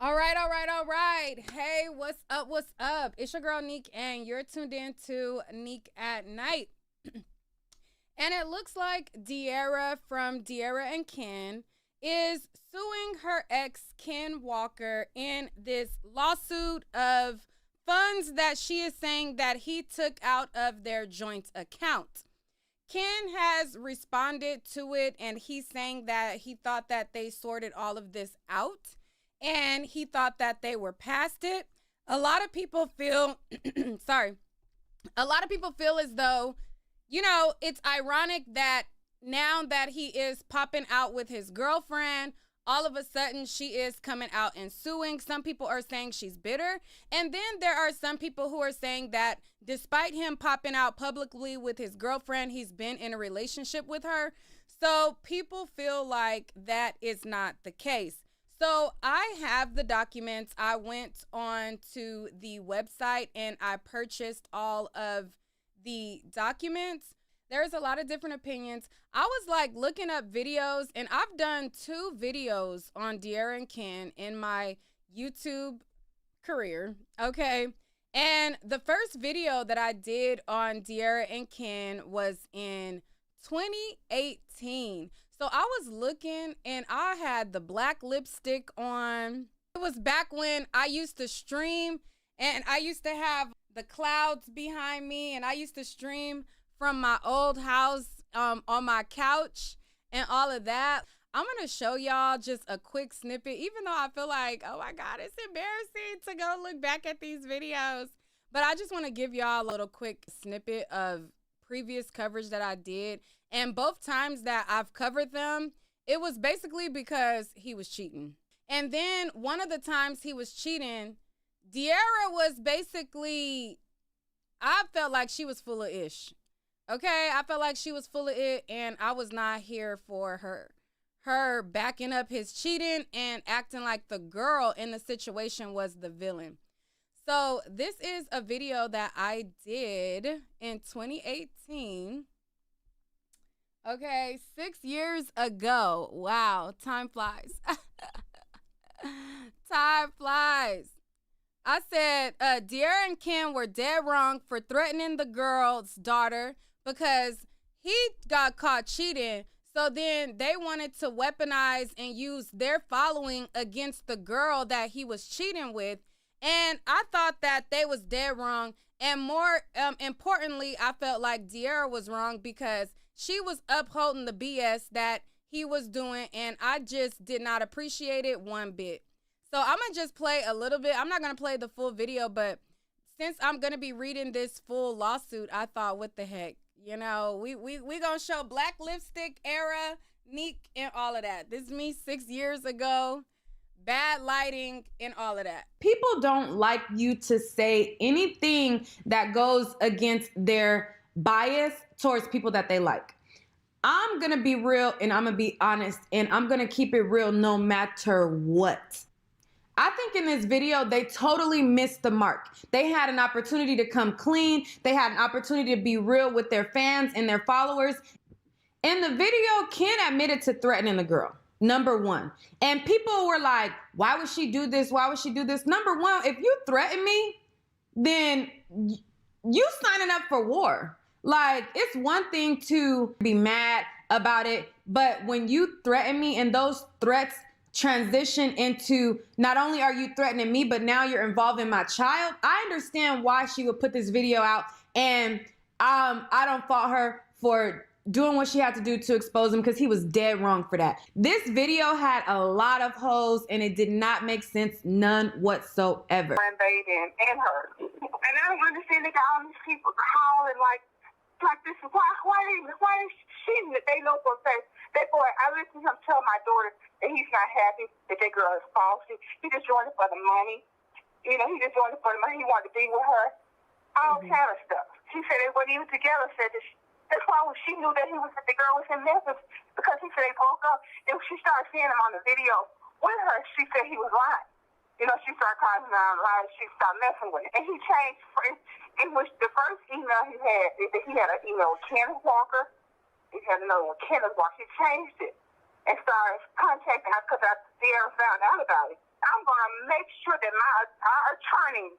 All right, all right, all right. Hey, what's up? What's up? It's your girl Neek, and you're tuned in to Neek at Night. And it looks like Dearra from Dearra and Ken is suing her ex, Ken Walker, in this lawsuit of funds that she is saying that he took out of their joint account. Ken has responded to it, and he's saying that he thought that they sorted all of this out and he thought that they were past it. A lot of people feel, sorry, a lot of people feel as though, it's ironic that now that he is popping out with his girlfriend, all of a sudden she is coming out and suing. Some people are saying she's bitter. And then there are some people who are saying that despite him popping out publicly with his girlfriend, he's been in a relationship with her. So people feel like that is not the case. So I have the documents. I went on to the website and I purchased all of the documents. There's a lot of different opinions. I was like looking up videos, and I've done 2 videos on Dearra and Ken in my YouTube career. Okay. And the first video that I did on Dearra and Ken was in 2018. So I was looking and I had the black lipstick on. It was back when I used to stream and I used to have the clouds behind me, and I used to stream from my old house on my couch and all of that. I'm going to show y'all just a quick snippet, even though I feel like, oh my God, it's embarrassing to go look back at these videos. But I just want to give y'all a little quick snippet of previous coverage that I did. And both times that I've covered them, it was basically because he was cheating. And then one of the times he was cheating, Dearra was basically, I felt like she was full of ish. Okay, I felt like she was full of it, and I was not here for her backing up his cheating and acting like the girl in the situation was the villain. So this is a video that I did in 2018. Okay, 6 years ago. Wow, time flies. Time flies. I said Dearra and Ken were dead wrong for threatening the girl's daughter because he got caught cheating. So then they wanted to weaponize and use their following against the girl that he was cheating with. And I thought that they was dead wrong. And more importantly, I felt like Dearra was wrong because she was upholding the BS that he was doing. And I just did not appreciate it one bit. So I'm going to just play a little bit. I'm not going to play the full video, but since I'm going to be reading this full lawsuit, I thought, what the heck? We going to show black lipstick era, Neek, and all of that. This is me 6 years ago, bad lighting, and all of that. People don't like you to say anything that goes against their bias towards people that they like. I'm going to be real, and I'm going to be honest, and I'm going to keep it real no matter what. I think in this video, they totally missed the mark. They had an opportunity to come clean. They had an opportunity to be real with their fans and their followers. In the video, Ken admitted to threatening the girl, number one. And people were like, why would she do this? Why would she do this? Number one, if you threaten me, then you signing up for war. Like, it's one thing to be mad about it, but when you threaten me and those threats transition into not only are you threatening me, but now you're involving my child. I understand why she would put this video out, and I don't fault her for doing what she had to do to expose him because he was dead wrong for that. This video had a lot of holes, and it did not make sense, none whatsoever. And her. And I don't understand they got all these people calling like this. Why she they know for a fact that boy, I listened to him tell my daughter that he's not happy that girl is false. He just doing it for the money. He just doing it for the money. He wanted to be with her. All kind of stuff. She said they weren't even together. Said that that's why she knew that the girl was in Memphis, because he said they broke up. And she started seeing him on the video with her. She said he was lying. She started calling him out lying. She stopped messing with him. And he changed. In which the first email he had an email with Kenneth Walker. He had another one, Kenneth Walker. He changed it and started contacting her because Dearra found out about it. I'm going to make sure that our attorney,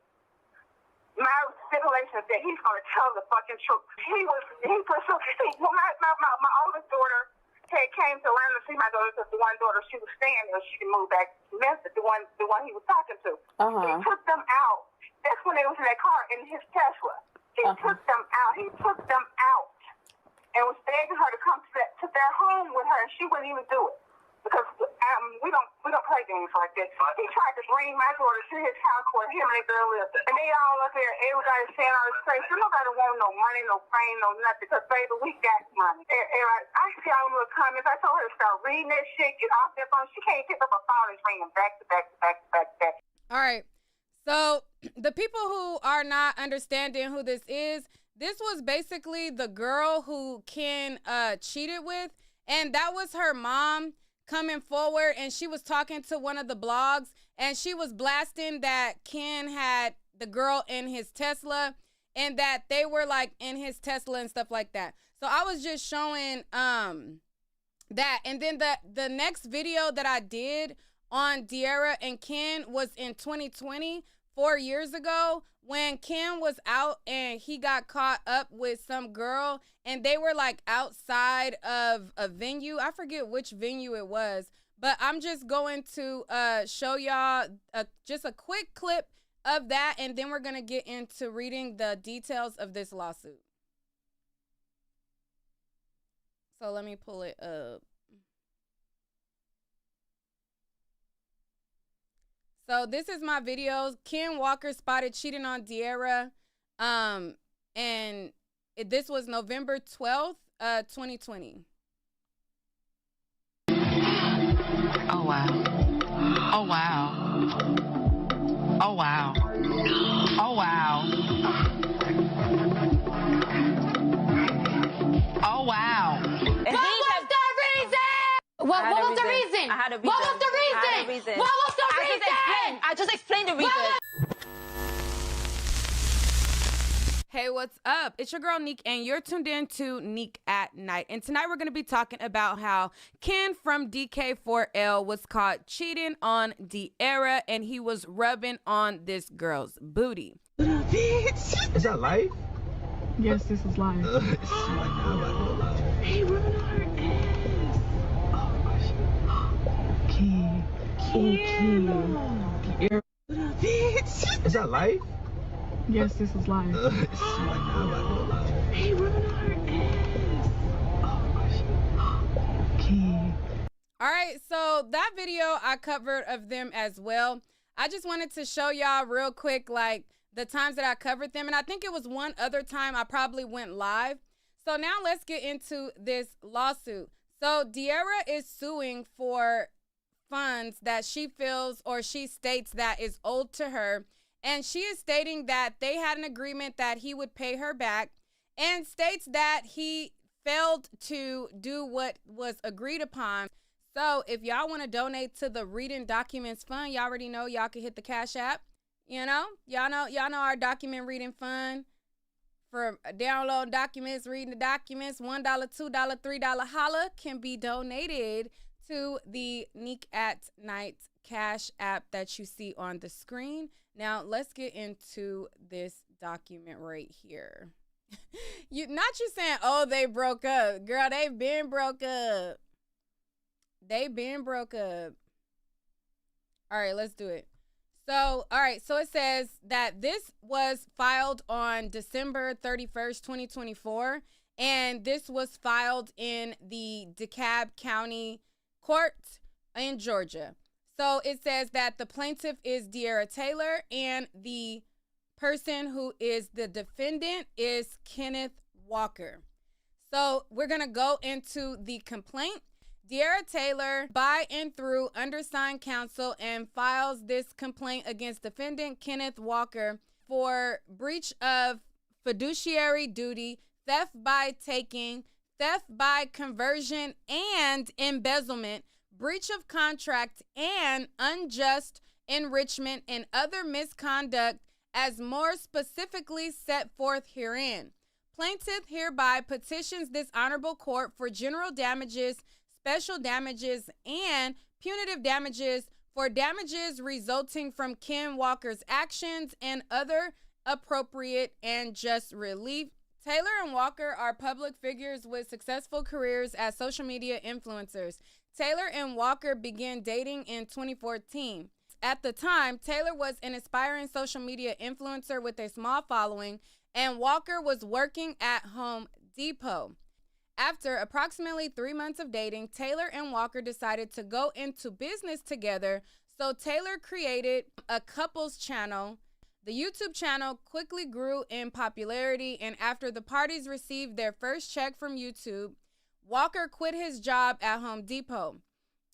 my stipulations that he's going to tell the fucking truth. My oldest daughter came to Atlanta to see my daughter because the one daughter she was staying there, she could move back to Memphis, the one he was talking to. He took them out. That's when they was in that car in his Tesla. He took them out. He took them out and was begging her to come to their home with her, and she wouldn't even do it. Because we don't play games like that. He tried to bring my daughter to his house where him and the girl lived. And they all up there, everybody saying all this crazy. Nobody want no money, no fame, no nothing. Because, baby, we got money. And I see all the little comments. I told her to start reading that shit, get off that phone. She can't pick up her phone and ringing back to back to back to back to back. All right. So the people who are not understanding who this was basically the girl who Ken cheated with. And that was her mom coming forward, and she was talking to one of the blogs, and she was blasting that Ken had the girl in his Tesla and that they were like in his Tesla and stuff like that. So I was just showing that. And then the next video that I did on Dearra and Ken was in 2020, 4 years ago, when Ken was out and he got caught up with some girl, and they were like outside of a venue. I forget which venue it was, but I'm just going to show y'all just a quick clip of that, and then we're going to get into reading the details of this lawsuit. So let me pull it up. So this is my videos. Ken Walker spotted cheating on Dearra. And this was November 12th, 2020. Oh, wow. Oh, wow. Oh, wow. Oh, wow. Oh, wow. What was the reason? What was the reason? I had a reason. What was the reason? I had a reason. What was the reason? I just explained the reason. Hey, what's up? It's your girl, Neek, and you're tuned in to Neek at Night. And tonight we're going to be talking about how Ken from DK4L was caught cheating on Dearra, and he was rubbing on this girl's booty. Is that live? Yes, this is live. Hey, rubbing on her ass. Oh, my shit. Key. Is that live? Yes, this is live. Hey, rubbing on her ass. Oh, my shit. All right, so that video I covered of them as well. I just wanted to show y'all real quick, like, the times that I covered them. And I think it was one other time I probably went live. So now let's get into this lawsuit. So Dearra is suing for funds that she feels, or she states that is owed to her. And she is stating that they had an agreement that he would pay her back, and states that he failed to do what was agreed upon. So if y'all want to donate to the Reading Documents Fund, y'all already know y'all can hit the Cash App. You know, y'all know our document reading fund for download documents, reading the documents. $1, $2, $3 holla can be donated to the Neek at Night Cash App that you see on the screen. Now let's get into this document right here. You saying, oh, they broke up. Girl, they've been broke up. They've been broke up. All right, let's do it. So, all right, so it says that this was filed on December 31st, 2024, and this was filed in the DeKalb County Court in Georgia. So it says that the plaintiff is Dearra Taylor, and the person who is the defendant is Kenneth Walker. So we're going to go into the complaint. Dearra Taylor, by and through undersigned counsel, and files this complaint against defendant Kenneth Walker for breach of fiduciary duty, theft by taking, theft by conversion and embezzlement, breach of contract, and unjust enrichment and other misconduct as more specifically set forth herein. Plaintiff hereby petitions this honorable court for general damages, special damages, and punitive damages for damages resulting from Ken Walker's actions and other appropriate and just relief. Taylor and Walker are public figures with successful careers as social media influencers. Taylor and Walker began dating in 2014. At the time, Taylor was an aspiring social media influencer with a small following, and Walker was working at Home Depot. After approximately 3 months of dating, Taylor and Walker decided to go into business together, so Taylor created a couples channel. The YouTube channel quickly grew in popularity, and after the parties received their first check from YouTube, Walker quit his job at Home Depot.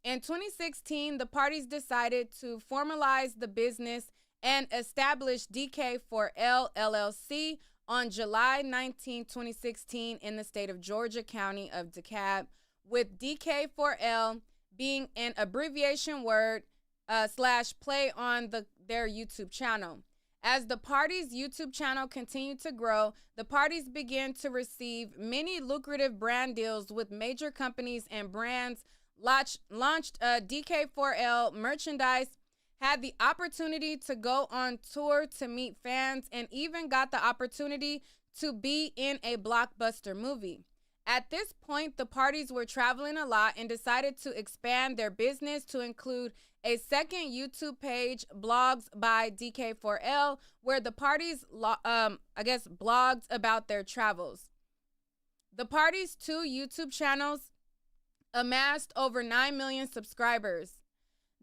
In 2016, the parties decided to formalize the business and establish DK4L LLC on July 19, 2016 in the state of Georgia County of DeKalb, with DK4L being an abbreviation word / play on their YouTube channel. As the parties' YouTube channel continued to grow, the parties began to receive many lucrative brand deals with major companies and brands, launched DK4L merchandise, had the opportunity to go on tour to meet fans, and even got the opportunity to be in a blockbuster movie. At this point, the parties were traveling a lot and decided to expand their business to include a second YouTube page, Blogs by DK4L, where the parties, blogged about their travels. The parties' 2 YouTube channels amassed over 9 million subscribers.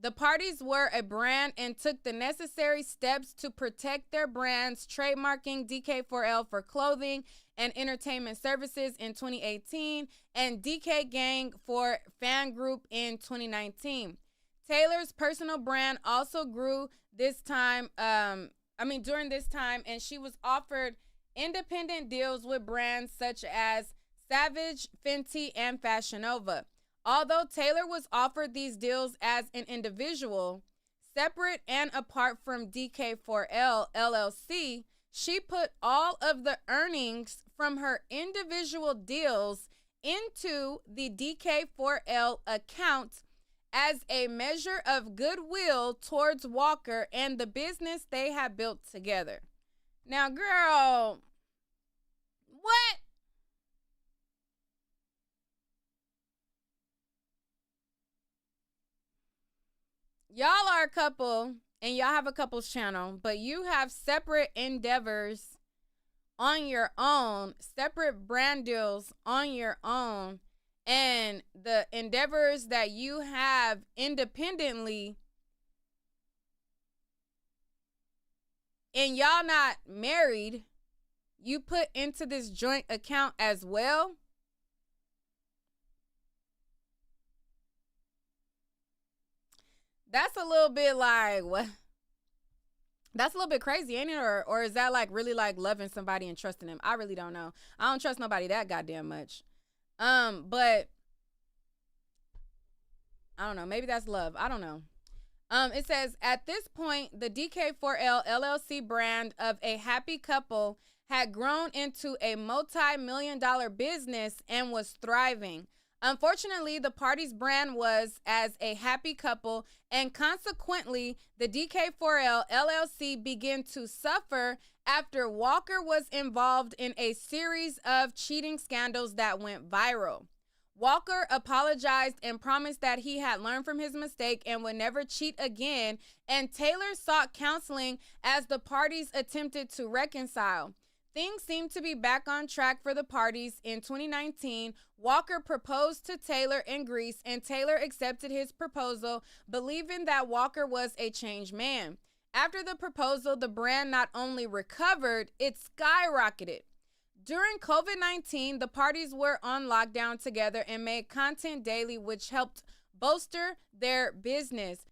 The parties were a brand and took the necessary steps to protect their brands, trademarking DK4L for clothing and entertainment services in 2018 and DK Gang for fan group in 2019. Taylor's personal brand also grew during this time, and she was offered independent deals with brands such as Savage, Fenty, and Fashion Nova. Although Taylor was offered these deals as an individual, separate and apart from DK4L LLC, she put all of the earnings from her individual deals into the DK4L account as a measure of goodwill towards Walker and the business they had built together. Now, girl, what? Y'all are a couple and y'all have a couples channel, but you have separate endeavors on your own, separate brand deals on your own, and the endeavors that you have independently, and y'all not married, you put into this joint account as well. That's a little bit like, what? That's a little bit crazy, ain't it? Or is that like really like loving somebody and trusting them? I really don't know. I don't trust nobody that goddamn much. But I don't know. Maybe that's love. I don't know. It says, at this point, the DK4L LLC brand of a happy couple had grown into a multi-million-dollar business and was thriving. Unfortunately, the party's brand was as a happy couple, and consequently, the DK4L LLC began to suffer after Walker was involved in a series of cheating scandals that went viral. Walker apologized and promised that he had learned from his mistake and would never cheat again, and Taylor sought counseling as the parties attempted to reconcile. Things seemed to be back on track for the parties. In 2019, Walker proposed to Taylor in Greece, and Taylor accepted his proposal, believing that Walker was a changed man. After the proposal, the brand not only recovered, it skyrocketed. During COVID-19, the parties were on lockdown together and made content daily, which helped bolster their business.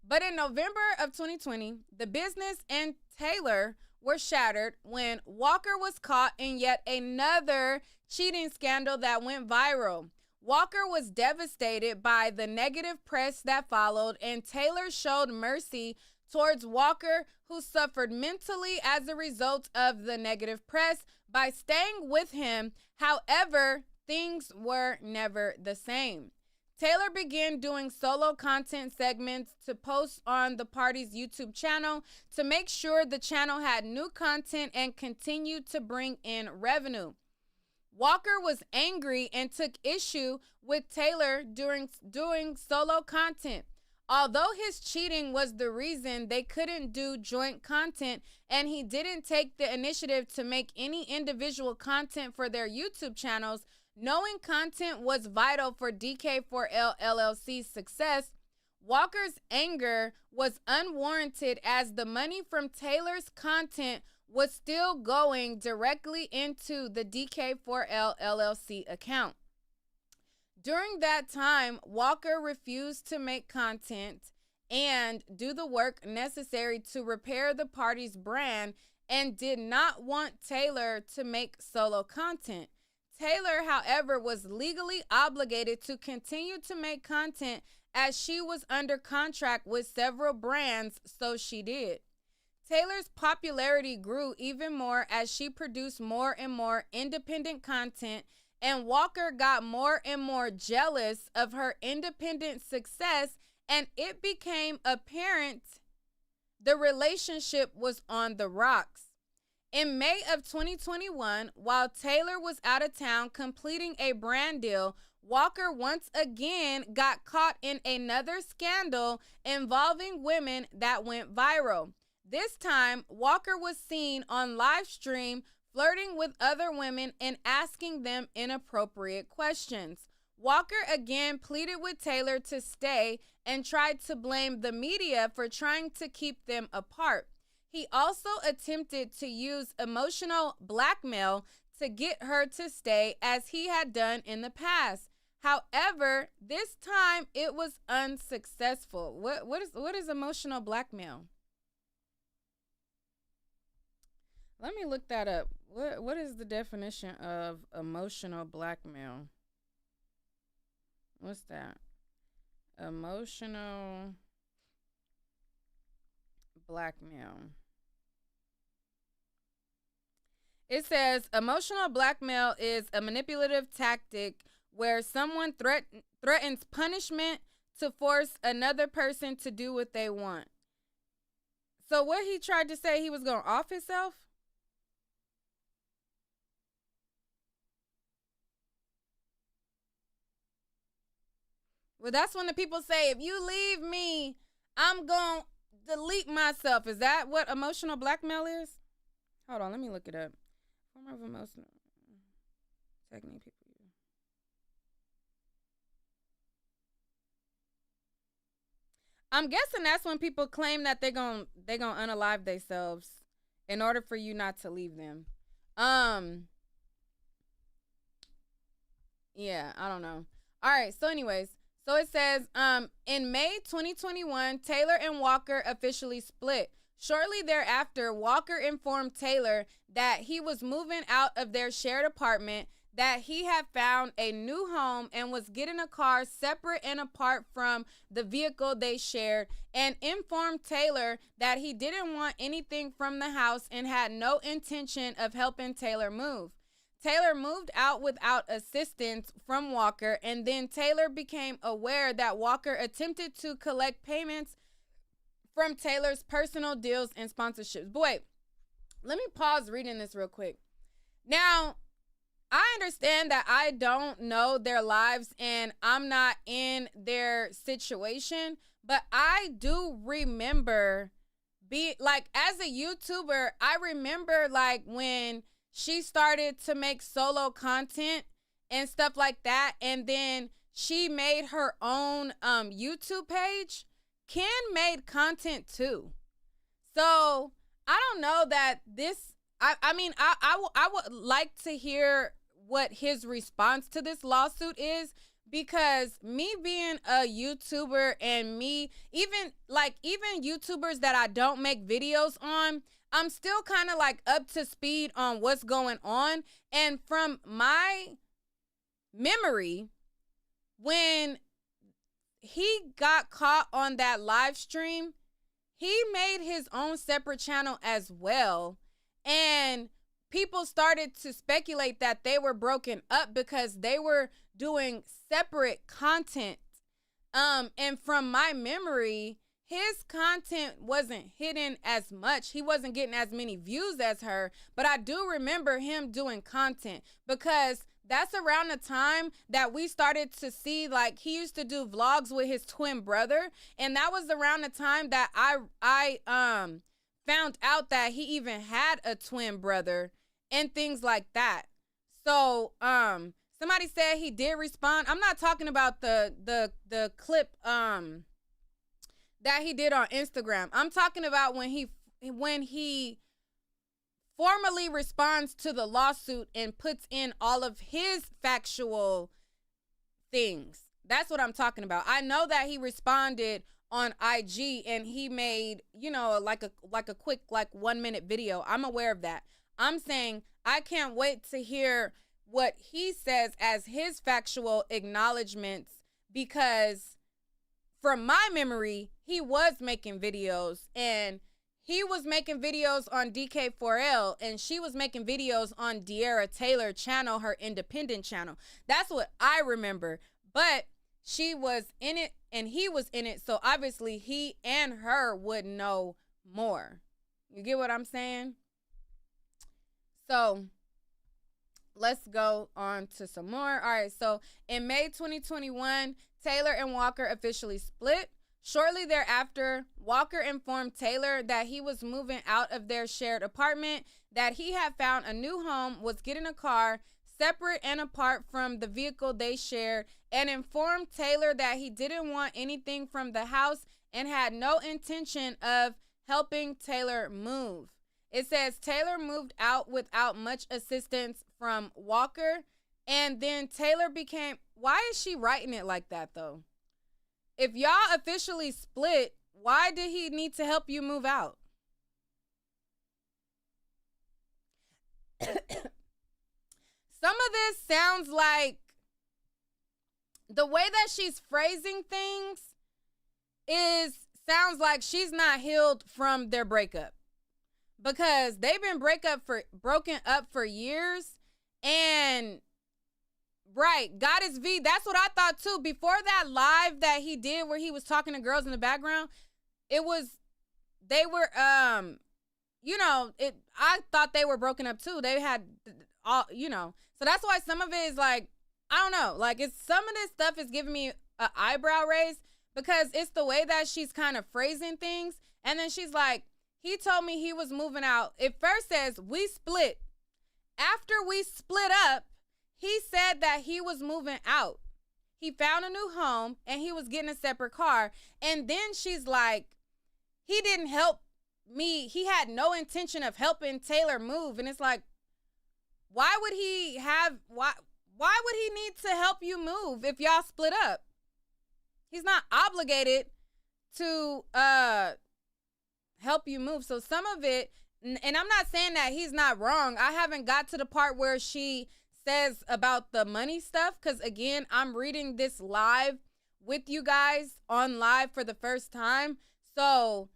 But in November of 2020, the business and Taylor were shattered when Walker was caught in yet another cheating scandal that went viral. Walker was devastated by the negative press that followed, and Taylor showed mercy towards Walker, who suffered mentally as a result of the negative press, by staying with him. However, things were never the same. Taylor began doing solo content segments to post on the party's YouTube channel to make sure the channel had new content and continued to bring in revenue. Walker was angry and took issue with Taylor during doing solo content. Although his cheating was the reason they couldn't do joint content and he didn't take the initiative to make any individual content for their YouTube channels, knowing content was vital for DK4L LLC's success. Walker's anger was unwarranted as the money from Taylor's content was still going directly into the DK4L LLC account. During that time, Walker refused to make content and do the work necessary to repair the party's brand and did not want Taylor to make solo content. Taylor, however, was legally obligated to continue to make content as she was under contract with several brands, so she did. Taylor's popularity grew even more as she produced more and more independent content, and Walker got more and more jealous of her independent success, and it became apparent the relationship was on the rocks. In May of 2021, while Taylor was out of town completing a brand deal, Walker once again got caught in another scandal involving women that went viral. This time, Walker was seen on live stream flirting with other women and asking them inappropriate questions. Walker again pleaded with Taylor to stay and tried to blame the media for trying to keep them apart. He also attempted to use emotional blackmail to get her to stay as he had done in the past. However, this time it was unsuccessful. What is emotional blackmail? Let me look that up. What is the definition of emotional blackmail? What's that? Emotional blackmail. It says emotional blackmail is a manipulative tactic where someone threatens punishment to force another person to do what they want. So what he tried to say, he was going to off himself? Well, that's when the people say, if you leave me, I'm going to delete myself. Is that what emotional blackmail is? Hold on, let me look it up. Form of emotional technique people use. I'm guessing that's when people claim that they're gonna unalive themselves in order for you not to leave them. Yeah, I don't know. All right, so anyways, so it says, in May 2021, Taylor and Walker officially split. Shortly thereafter, Walker informed Taylor that he was moving out of their shared apartment, that he had found a new home and was getting a car separate and apart from the vehicle they shared, and informed Taylor that he didn't want anything from the house and had no intention of helping Taylor move. Taylor moved out without assistance from Walker, and then Taylor became aware that Walker attempted to collect payments from Taylor's personal deals and sponsorships. Boy, let me pause reading this real quick. Now, I understand that I don't know their lives and I'm not in their situation, but I do remember as a YouTuber, I remember like when she started to make solo content and stuff like that, and then she made her own YouTube page. Ken made content too. So I don't know that this, I would like to hear what his response to this lawsuit is, because me being a YouTuber and me, even YouTubers that I don't make videos on, I'm still kind of like up to speed on what's going on. And from my memory, when he got caught on that live stream, he made his own separate channel as well. And people started to speculate that they were broken up because they were doing separate content And from my memory, his content wasn't hitting as much. He wasn't getting as many views as her, but I do remember him doing content because that's around the time that we started to see, like, he used to do vlogs with his twin brother, and that was around the time that I found out that he even had a twin brother and things like that. So, somebody said he did respond. I'm not talking about the clip that he did on Instagram. I'm talking about when he formally responds to the lawsuit and puts in all of his factual things. That's what I'm talking about. I know that he responded on IG and he made, like a quick, like, 1 minute video. I'm aware of that. I'm saying I can't wait to hear what he says as his factual acknowledgments, because from my memory, he was making videos, and he was making videos on DK4L, and she was making videos on Dearra Taylor channel, her independent channel. That's what I remember. But she was in it and he was in it, so obviously he and her would know more. You get what I'm saying? So let's go on to some more. All right, so in May 2021, Taylor and Walker officially split. Shortly thereafter, Walker informed Taylor that he was moving out of their shared apartment, that he had found a new home, was getting a car separate and apart from the vehicle they shared, and informed Taylor that he didn't want anything from the house and had no intention of helping Taylor move. It says Taylor moved out without much assistance from Walker, and then Taylor became... Why is she writing it like that, though? If y'all officially split, why did he need to help you move out? Some of this sounds like... The way that she's phrasing things sounds like she's not healed from their breakup. Because they've been broken up for years, and right, Goddess V, that's what I thought too. Before that live that he did where he was talking to girls in the background, I thought they were broken up too. They had all, so that's why some of it is like, I don't know, like, some of this stuff is giving me an eyebrow raise, because it's the way that she's kind of phrasing things. And then she's like, he told me he was moving out. It first says we split. After we split up, he said that he was moving out. He found a new home and he was getting a separate car. And then she's like, he didn't help me. He had no intention of helping Taylor move. And it's like, why would he need to help you move if y'all split up? He's not obligated to help you move. So some of it, and I'm not saying that he's not wrong. I haven't got to the part where she says about the money stuff, because again, I'm reading this live with you guys on live for the first time. So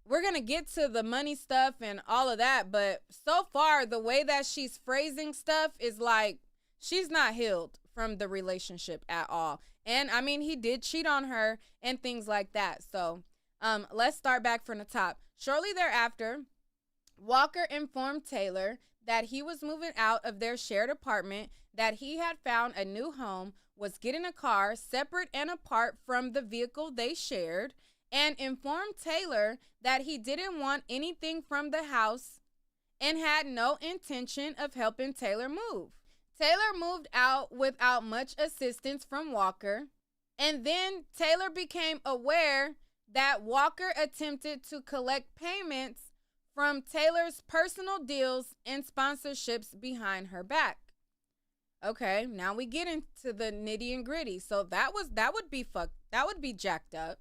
we're going to get to the money stuff and all of that. But so far, the way that she's phrasing stuff is like, she's not healed from the relationship at all. And I mean, he did cheat on her and things like that. So let's start back from the top. Shortly thereafter, Walker informed Taylor that he was moving out of their shared apartment, that he had found a new home, was getting a car separate and apart from the vehicle they shared, and informed Taylor that he didn't want anything from the house and had no intention of helping Taylor move. Taylor moved out without much assistance from Walker, and then Taylor became aware that Walker attempted to collect payments from Taylor's personal deals and sponsorships behind her back. Okay, now we get into the nitty and gritty. So that would be jacked up.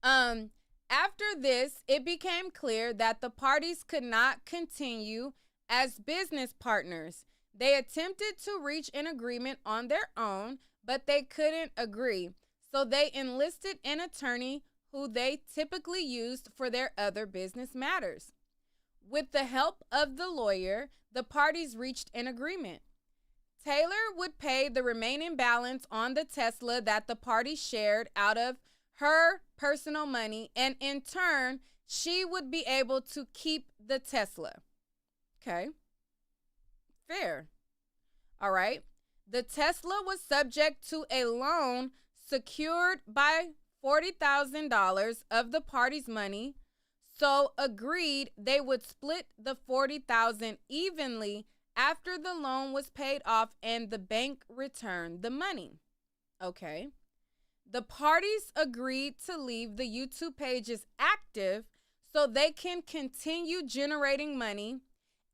After this, it became clear that the parties could not continue as business partners. They attempted to reach an agreement on their own, but they couldn't agree. So they enlisted an attorney who they typically used for their other business matters. With the help of the lawyer, the parties reached an agreement. Taylor would pay the remaining balance on the Tesla that the party shared out of her personal money, and in turn, she would be able to keep the Tesla. Okay. Fair. All right. The Tesla was subject to a loan secured by $40,000 of the party's money, so agreed they would split the $40,000 evenly after the loan was paid off and the bank returned the money. Okay. The parties agreed to leave the YouTube pages active so they can continue generating money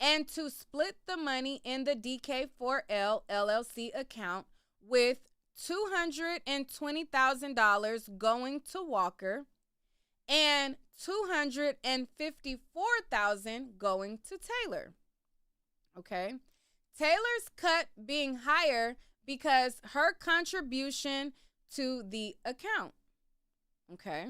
and to split the money in the DK4L LLC account, with $220,000 going to Walker and $254,000 going to Taylor. Okay. Taylor's cut being higher because her contribution to the account. Okay.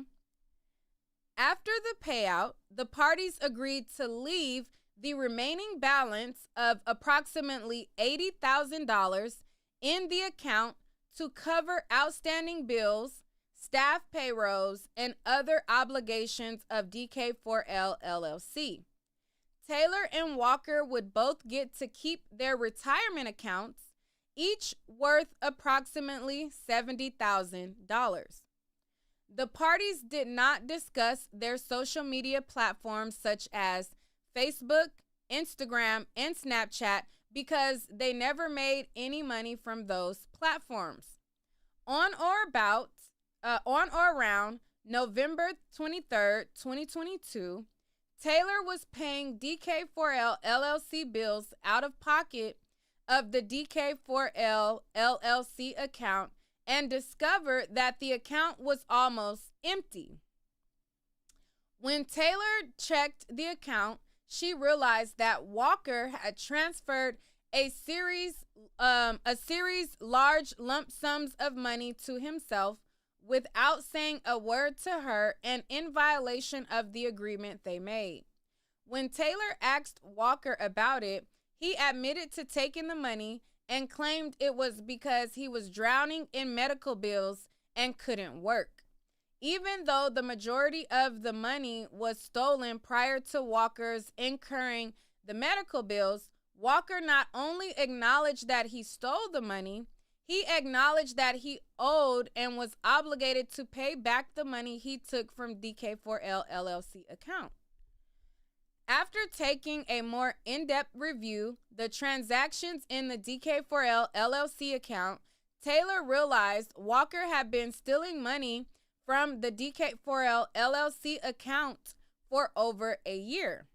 After the payout, the parties agreed to leave the remaining balance of approximately $80,000 in the account to cover outstanding bills, staff payrolls, and other obligations of DK4L LLC. Taylor and Walker would both get to keep their retirement accounts, each worth approximately $70,000. The parties did not discuss their social media platforms such as Facebook, Instagram, and Snapchat because they never made any money from those platforms. On or around November 23rd, 2022, Taylor was paying DK4L LLC bills out of pocket of the DK4L LLC account and discovered that the account was almost empty. When Taylor checked the account, she realized that Walker had transferred a series large lump sums of money to himself without saying a word to her and in violation of the agreement they made. When Taylor asked Walker about it, he admitted to taking the money and claimed it was because he was drowning in medical bills and couldn't work. Even though the majority of the money was stolen prior to Walker's incurring the medical bills, Walker not only acknowledged that he stole the money, he acknowledged that he owed and was obligated to pay back the money he took from DK4L LLC account. After taking a more in-depth review, the transactions in the DK4L LLC account, Taylor realized Walker had been stealing money from the DK4L LLC account for over a year.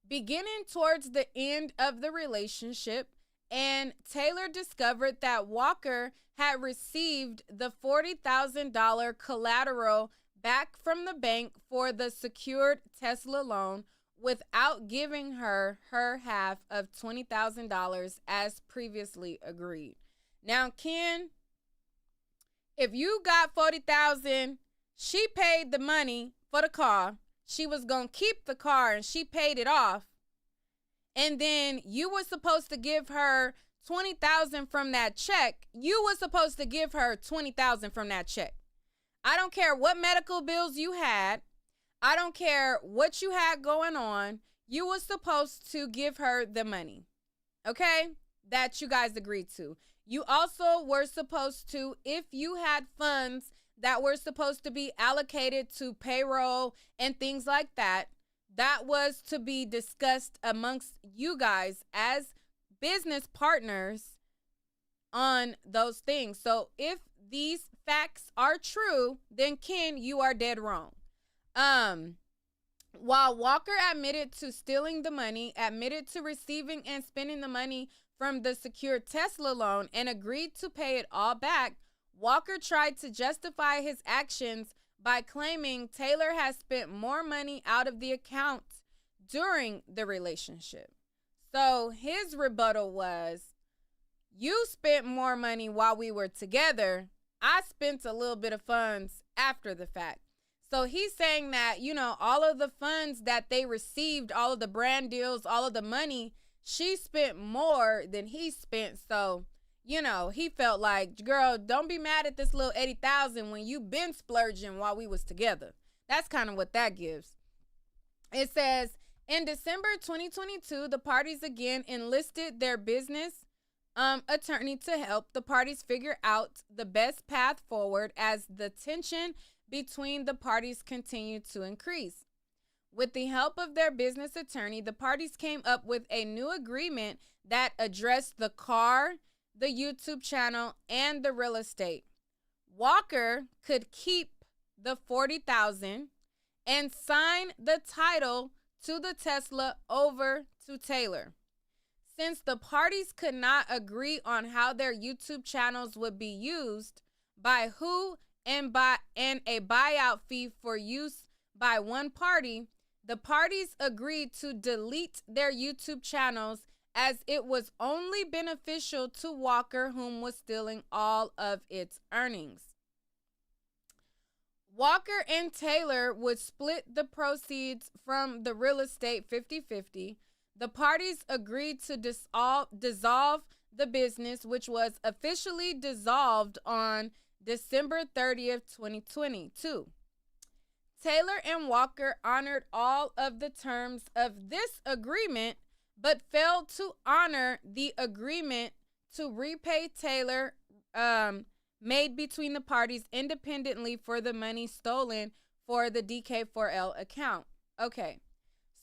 Beginning towards the end of the relationship, and Taylor discovered that Walker had received the $40,000 collateral back from the bank for the secured Tesla loan without giving her half of $20,000 as previously agreed. Now, Ken, if you got $40,000, she paid the money for the car. She was going to keep the car and she paid it off. And then you were supposed to give her $20,000 from that check. You were supposed to give her $20,000 from that check. I don't care what medical bills you had. I don't care what you had going on. You were supposed to give her the money. Okay? That you guys agreed to. You also were supposed to, if you had funds that were supposed to be allocated to payroll and things like that, that was to be discussed amongst you guys as business partners on those things. So if these facts are true, then Ken, you are dead wrong. While Walker admitted to stealing the money, admitted to receiving and spending the money from the secured Tesla loan and agreed to pay it all back, Walker tried to justify his actions by claiming Taylor has spent more money out of the account during the relationship. So his rebuttal was, you spent more money while we were together. I spent a little bit of funds after the fact. So he's saying that, you know, all of the funds that they received, all of the brand deals, all of the money, she spent more than he spent. So, you know, he felt like, girl, don't be mad at this little 80,000 when you been splurging while we was together. That's kind of what that gives. It says, in December 2022, the parties again enlisted their business attorney to help the parties figure out the best path forward as the tension between the parties continued to increase. With the help of their business attorney, the parties came up with a new agreement that addressed the car, the YouTube channel, and the real estate. Walker could keep the $40,000 and sign the title to the Tesla over to Taylor. Since the parties could not agree on how their YouTube channels would be used, by who, and a buyout fee for use by one party, the parties agreed to delete their YouTube channels as it was only beneficial to Walker, whom was stealing all of its earnings. Walker and Taylor would split the proceeds from the real estate 50-50. The parties agreed to dissolve the business, which was officially dissolved on December 30th, 2022. Taylor and Walker honored all of the terms of this agreement, but failed to honor the agreement to repay Taylor made between the parties independently for the money stolen for the DK4L account. Okay.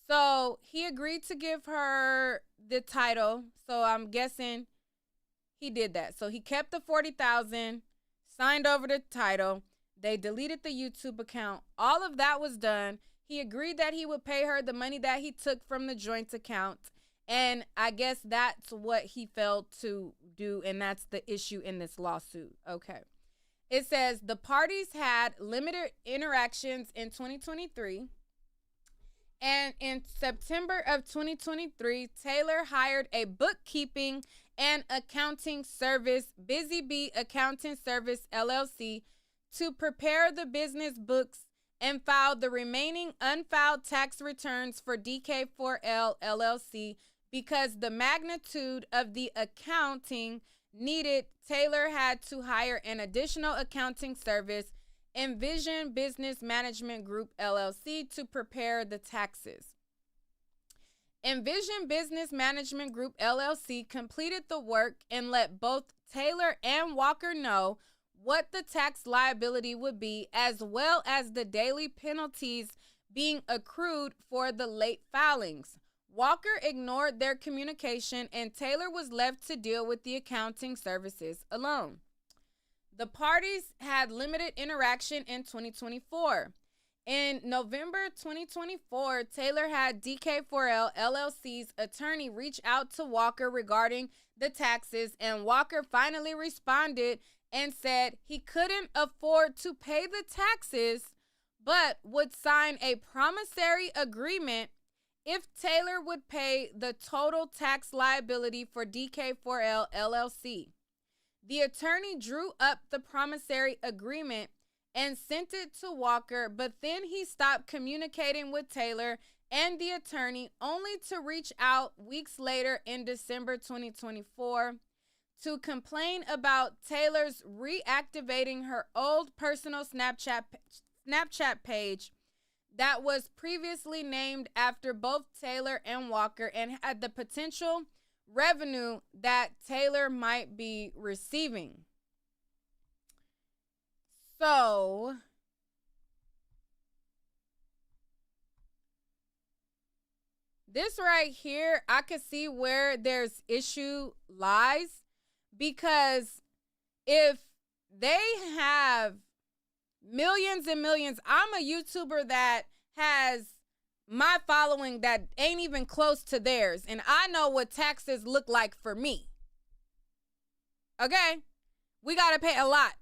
So he agreed to give her the title. So I'm guessing he did that. So he kept the $40,000, signed over the title. They deleted the YouTube account. All of that was done. He agreed that he would pay her the money that he took from the joint account. And I guess that's what he failed to do. And that's the issue in this lawsuit. Okay. It says the parties had limited interactions in 2023. And in September of 2023, Taylor hired a bookkeeping and accounting service, Busy Bee Accounting Service, LLC, to prepare the business books and file the remaining unfiled tax returns for DK4L, LLC because the magnitude of the accounting needed. Taylor had to hire an additional accounting service, Envision Business Management Group, LLC, to prepare the taxes. Envision Business Management Group, LLC, completed the work and let both Taylor and Walker know what the tax liability would be, as well as the daily penalties being accrued for the late filings. Walker ignored their communication, and Taylor was left to deal with the accounting services alone. The parties had limited interaction in 2024. In November 2024, Taylor had DK4L LLC's attorney reach out to Walker regarding the taxes, and Walker finally responded and said he couldn't afford to pay the taxes, but would sign a promissory agreement if Taylor would pay the total tax liability for DK4L LLC. The attorney drew up the promissory agreement and sent it to Walker, but then he stopped communicating with Taylor and the attorney, only to reach out weeks later in December 2024 to complain about Taylor's reactivating her old personal Snapchat page that was previously named after both Taylor and Walker and had the potential revenue that Taylor might be receiving. So this right here, I could see where there's issue lies, because if they have millions and millions, I'm a YouTuber that has my following that ain't even close to theirs, and I know what taxes look like for me. Okay? We got to pay a lot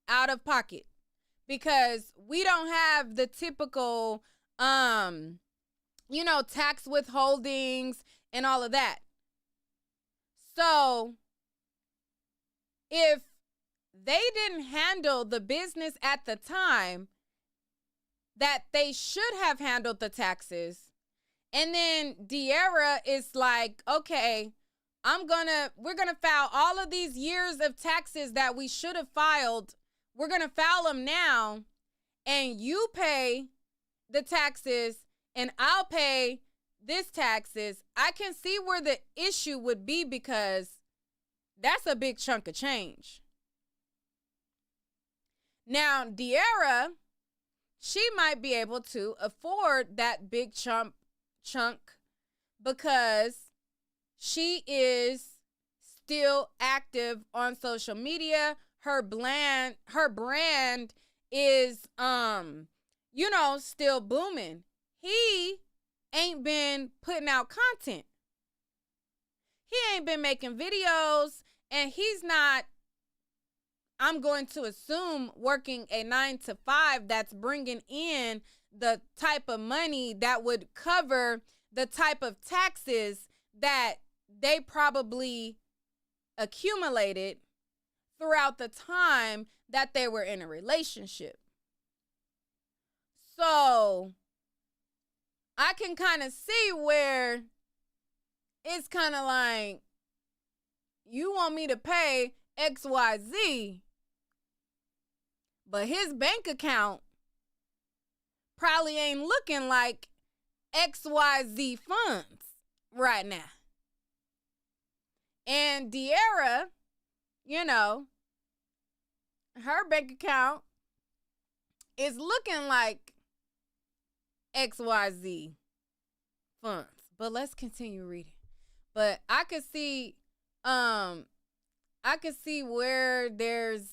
out of pocket because we don't have the typical tax withholdings and all of that. So if they didn't handle the business at the time that they should have handled the taxes, And then Dearra is like, okay, we're gonna file all of these years of taxes that we should have filed. We're gonna file them now, and you pay the taxes, and I'll pay this taxes. I can see where the issue would be because that's a big chunk of change. Now, Dearra, she might be able to afford that big chunk because she is still active on social media. Her brand is still booming. He ain't been putting out content. He ain't been making videos, and he's not, I'm going to assume, working a 9-to-5 that's bringing in the type of money that would cover the type of taxes that they probably accumulated throughout the time that they were in a relationship. So I can kind of see where it's kind of like, you want me to pay XYZ, but his bank account probably ain't looking like XYZ funds right now. And Dearra, her bank account is looking like XYZ funds. But let's continue reading. But I could see where there's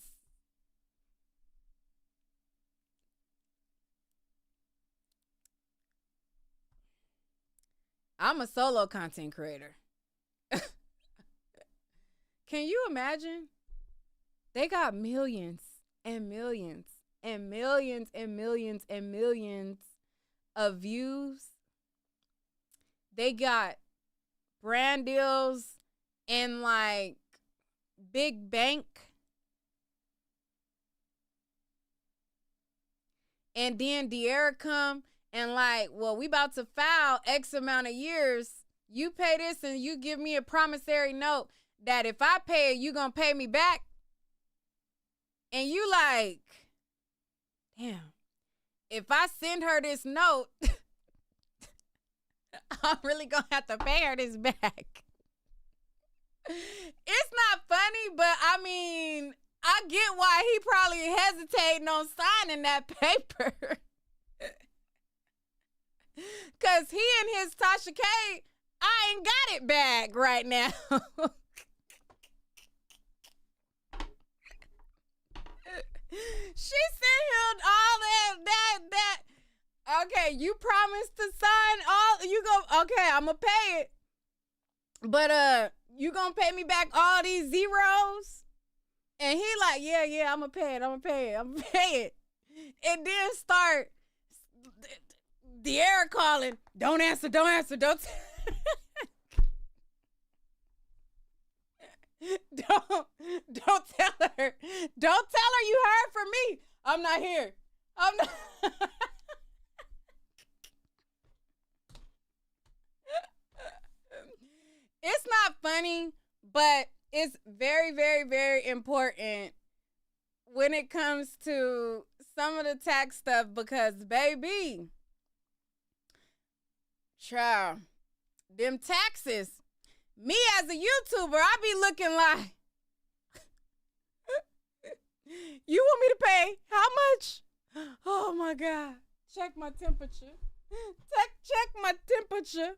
I'm a solo content creator. Can you imagine? They got millions and millions and millions and millions and millions of views. They got brand deals and like big bank. And then Dearra come and like, well, we about to file X amount of years. You pay this and you give me a promissory note that if I pay it, you gonna pay me back. And you like, damn, if I send her this note, I'm really gonna have to pay her this back. It's not funny, but I mean, I get why he probably hesitating on signing that paper. Cause he and his Tasha K, I ain't got it back right now. She sent him all that. Okay, you promised to sign all. You go. Okay, I'ma pay it. But you gonna pay me back all these zeros? And he like, yeah, I'ma pay it. And then start Dearra calling. Don't answer. Don't tell her. Don't tell her you heard from me. I'm not here. I'm not. It's not funny, but it's very, very, very important when it comes to some of the tax stuff because, baby, child, them taxes, me as a YouTuber, I be looking like, you want me to pay how much? Oh, my God. Check my temperature. Check my temperature.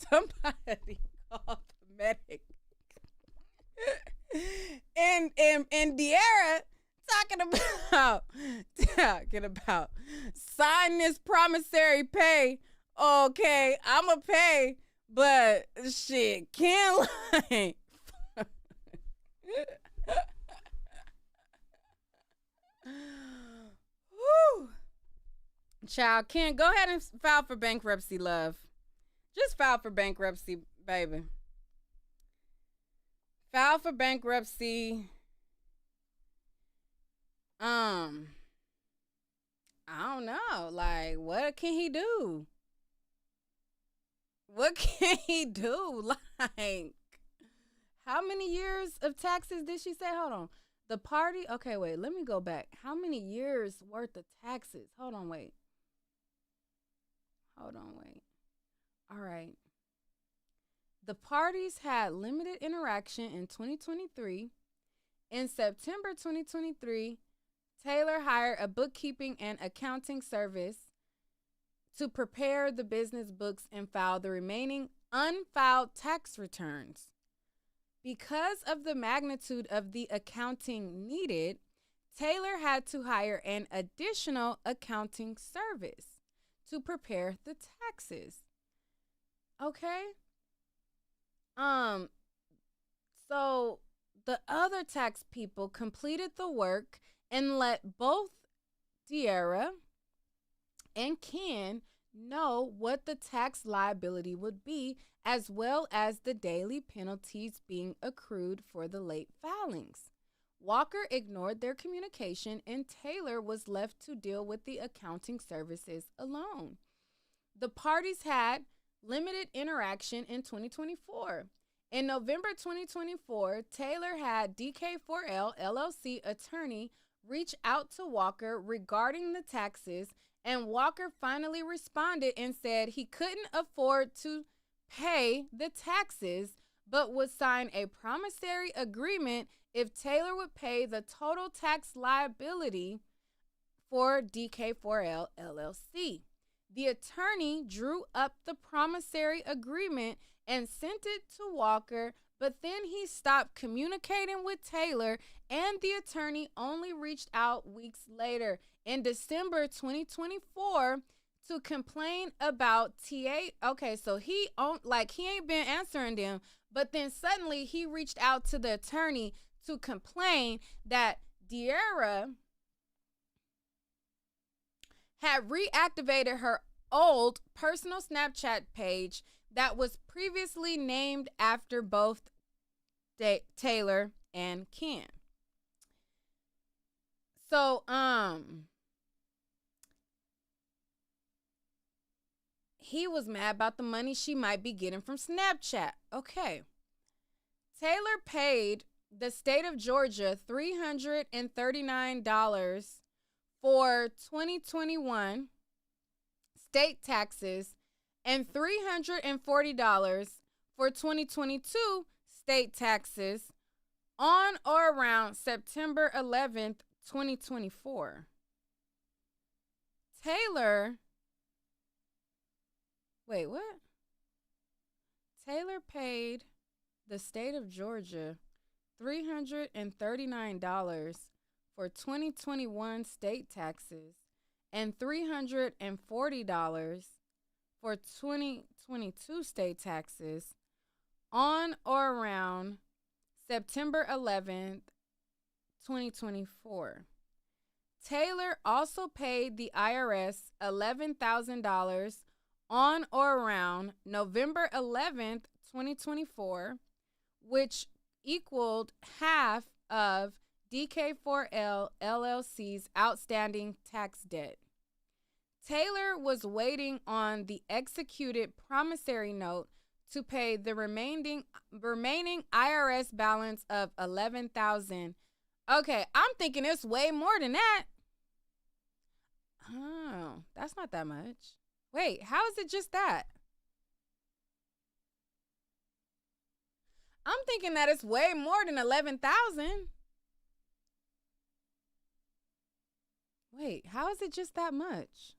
Somebody call the medic. And Dearra talking about sign this promissory pay. Okay, I'ma pay, but shit, can't lie. Whew. Child, Ken, go ahead and file for bankruptcy, love. Just file for bankruptcy, baby. File for bankruptcy. I don't know. Like, what can he do? What can he do? Like, how many years of taxes did she say? Hold on. The party? Okay, wait. Let me go back. How many years worth of taxes? Hold on, wait. Hold on, wait. All right. The parties had limited interaction in 2023. In September 2023, Taylor hired a bookkeeping and accounting service to prepare the business books and file the remaining unfiled tax returns. Because of the magnitude of the accounting needed, Taylor had to hire an additional accounting service to prepare the taxes. Okay? So the other tax people completed the work and let both Dearra and Ken know what the tax liability would be, as well as the daily penalties being accrued for the late filings. Walker ignored their communication, and Taylor was left to deal with the accounting services alone. The parties had limited interaction in 2024. In November 2024, Taylor had DK4L LLC attorney reach out to Walker regarding the taxes, and Walker finally responded and said he couldn't afford to pay the taxes, but would sign a promissory agreement if Taylor would pay the total tax liability for DK4L LLC. The attorney drew up the promissory agreement and sent it to Walker, but then he stopped communicating with Taylor, and the attorney only reached out weeks later in December 2024 to complain about TA. Okay, so he ain't been answering them, but then suddenly he reached out to the attorney to complain that Dearra had reactivated her old personal Snapchat page that was previously named after both Taylor and Ken. So, he was mad about the money she might be getting from Snapchat. Okay. Taylor paid the state of Georgia $339 for 2021 state taxes and $340 for 2022 state taxes on or around September 11th, 2024. Taylor, wait, what? Taylor paid the state of Georgia $339 for 2021 state taxes and $340 for 2022 state taxes on or around September 11th, 2024. Taylor also paid the IRS $11,000 on or around November 11th, 2024, which equaled half of DK4L LLC's outstanding tax debt. Taylor was waiting on the executed promissory note to pay the remaining IRS balance of $11,000. Okay, I'm thinking it's way more than that. Oh, that's not that much. Wait, how is it just that? I'm thinking that it's way more than 11,000. Wait, how is it just that much?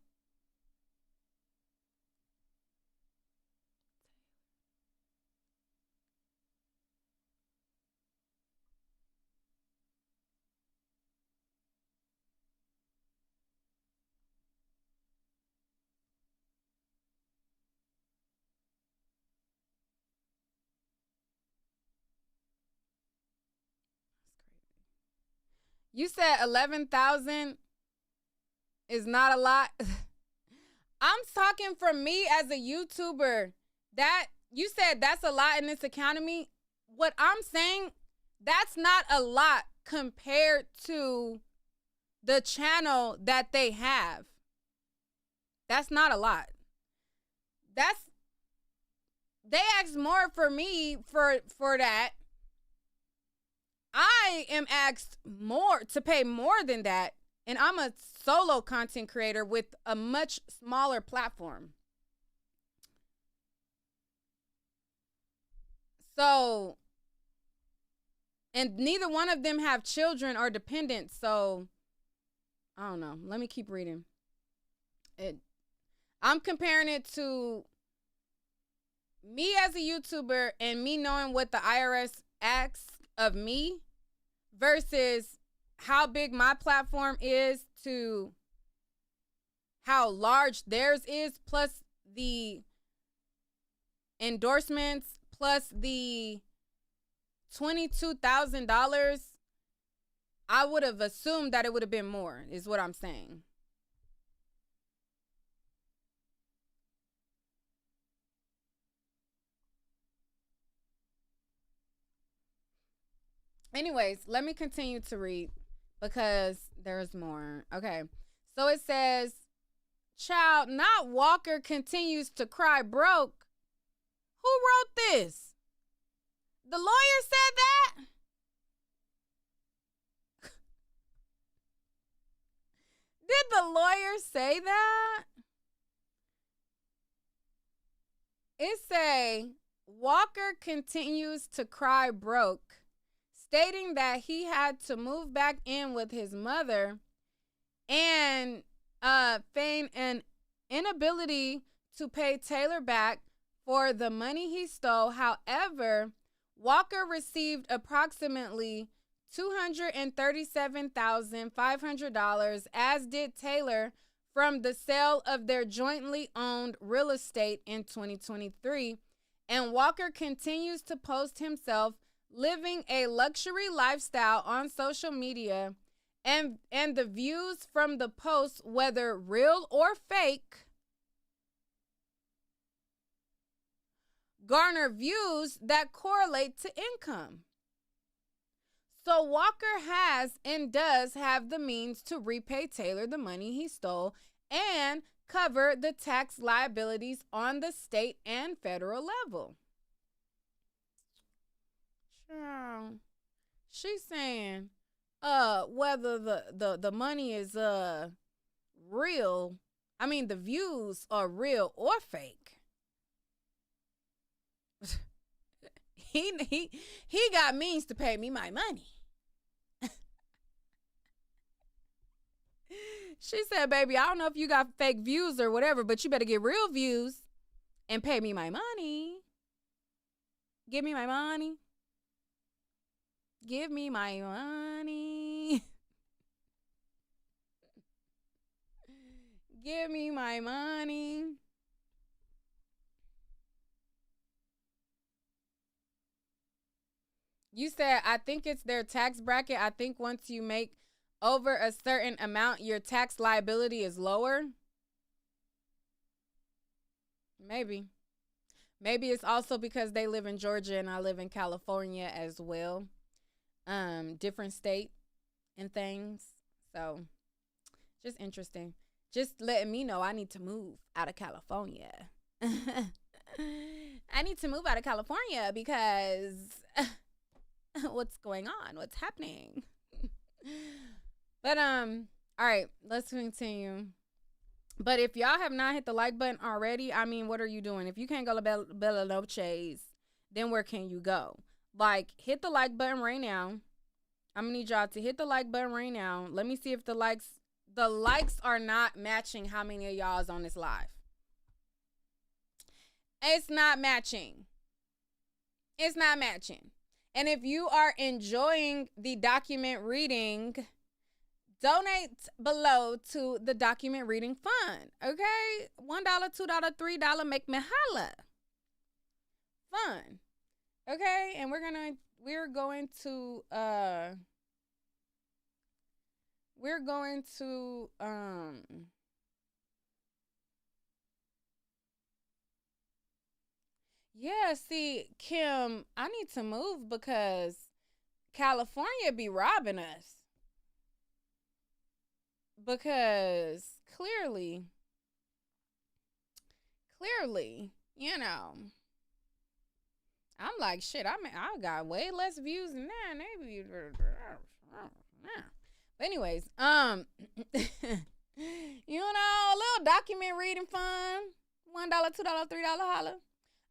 You said 11,000 is not a lot. I'm talking from me as a YouTuber. That you said that's a lot in this economy. What I'm saying, that's not a lot compared to the channel that they have. That's not a lot. That's they asked more for me for that. I am asked more to pay more than that, and I'm a solo content creator with a much smaller platform. So, and neither one of them have children or dependents, so I don't know. Let me keep reading. I'm comparing it to me as a YouTuber and me knowing what the IRS asks of me versus how big my platform is to how large theirs is, plus the endorsements, plus the $22,000. I would have assumed that it would have been more, is what I'm saying. Anyways, let me continue to read because there's more. Okay. So it says, child, not Walker continues to cry broke. Who wrote this? The lawyer said that? Did the lawyer say that? It say, Walker continues to cry broke, stating that he had to move back in with his mother and feign an inability to pay Taylor back for the money he stole. However, Walker received approximately $237,500, as did Taylor, from the sale of their jointly owned real estate in 2023. And Walker continues to post himself living a luxury lifestyle on social media, and the views from the posts, whether real or fake, garner views that correlate to income. So Walker has and does have the means to repay Taylor the money he stole and cover the tax liabilities on the state and federal level. Child. She's saying whether the money is real, I mean the views are real or fake. he got means to pay me my money. She said, baby, I don't know if you got fake views or whatever, but you better get real views and pay me my money. Give me my money. Give me my money. Give me my money. You said, I think it's their tax bracket. I think once you make over a certain amount, your tax liability is lower. Maybe. Maybe it's also because they live in Georgia and I live in California as well. Different state and things. So, just interesting. Just letting me know I need to move out of California. I need to move out of California because what's going on? What's happening? But all right, let's continue. But if y'all have not hit the like button already, I mean, what are you doing? If you can't go to Bella Noche's, then where can you go? Like, hit the like button right now. I'm gonna need y'all to hit the like button right now. Let me see if the likes are not matching how many of y'all is on this live. It's not matching. It's not matching. And if you are enjoying the document reading, donate below to the document reading fund. Okay? $1, $2, $3, make me holla. Fun. Okay? And we're going to yeah, see, Kim, I need to move because California be robbing us. Because clearly, you know, I'm like, shit, I got way less views than that. And they be, but anyways, you know, a little document reading fun. $1, $2, $3 holla.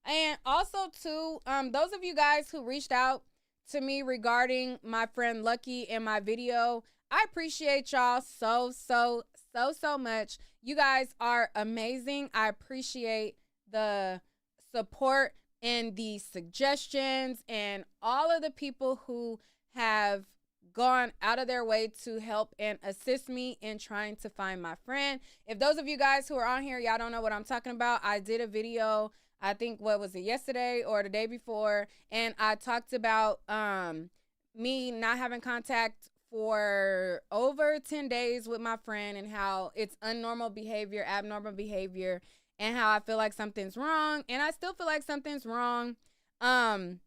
And also too, those of you guys who reached out to me regarding my friend Lucky and my video, I appreciate y'all so much. You guys are amazing. I appreciate the support and the suggestions and all of the people who have gone out of their way to help and assist me in trying to find my friend. If those of you guys who are on here, y'all don't know what I'm talking about, I did a video, I think, what was it, yesterday or the day before, and I talked about me not having contact for over 10 days with my friend and how it's abnormal behavior, and how I feel like something's wrong, and I still feel like something's wrong. And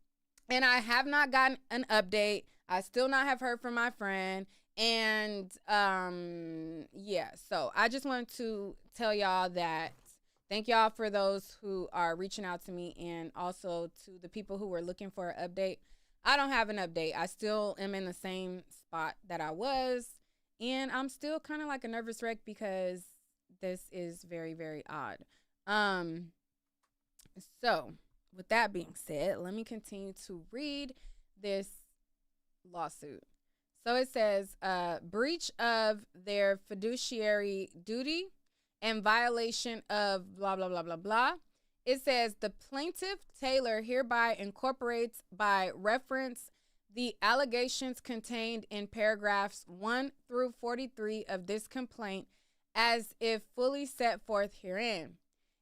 I have not gotten an update. I still not have heard from my friend. And yeah, so I just wanted to tell y'all that thank y'all for those who are reaching out to me, and also to the people who were looking for an update. I don't have an update. I still am in the same spot that I was, and I'm still kind of like a nervous wreck because this is very, very odd. So with that being said, let me continue to read this lawsuit. So it says, breach of their fiduciary duty and violation of blah, blah, blah, blah, blah. It says the plaintiff Taylor hereby incorporates by reference the allegations contained in paragraphs 1 through 43 of this complaint as if fully set forth herein.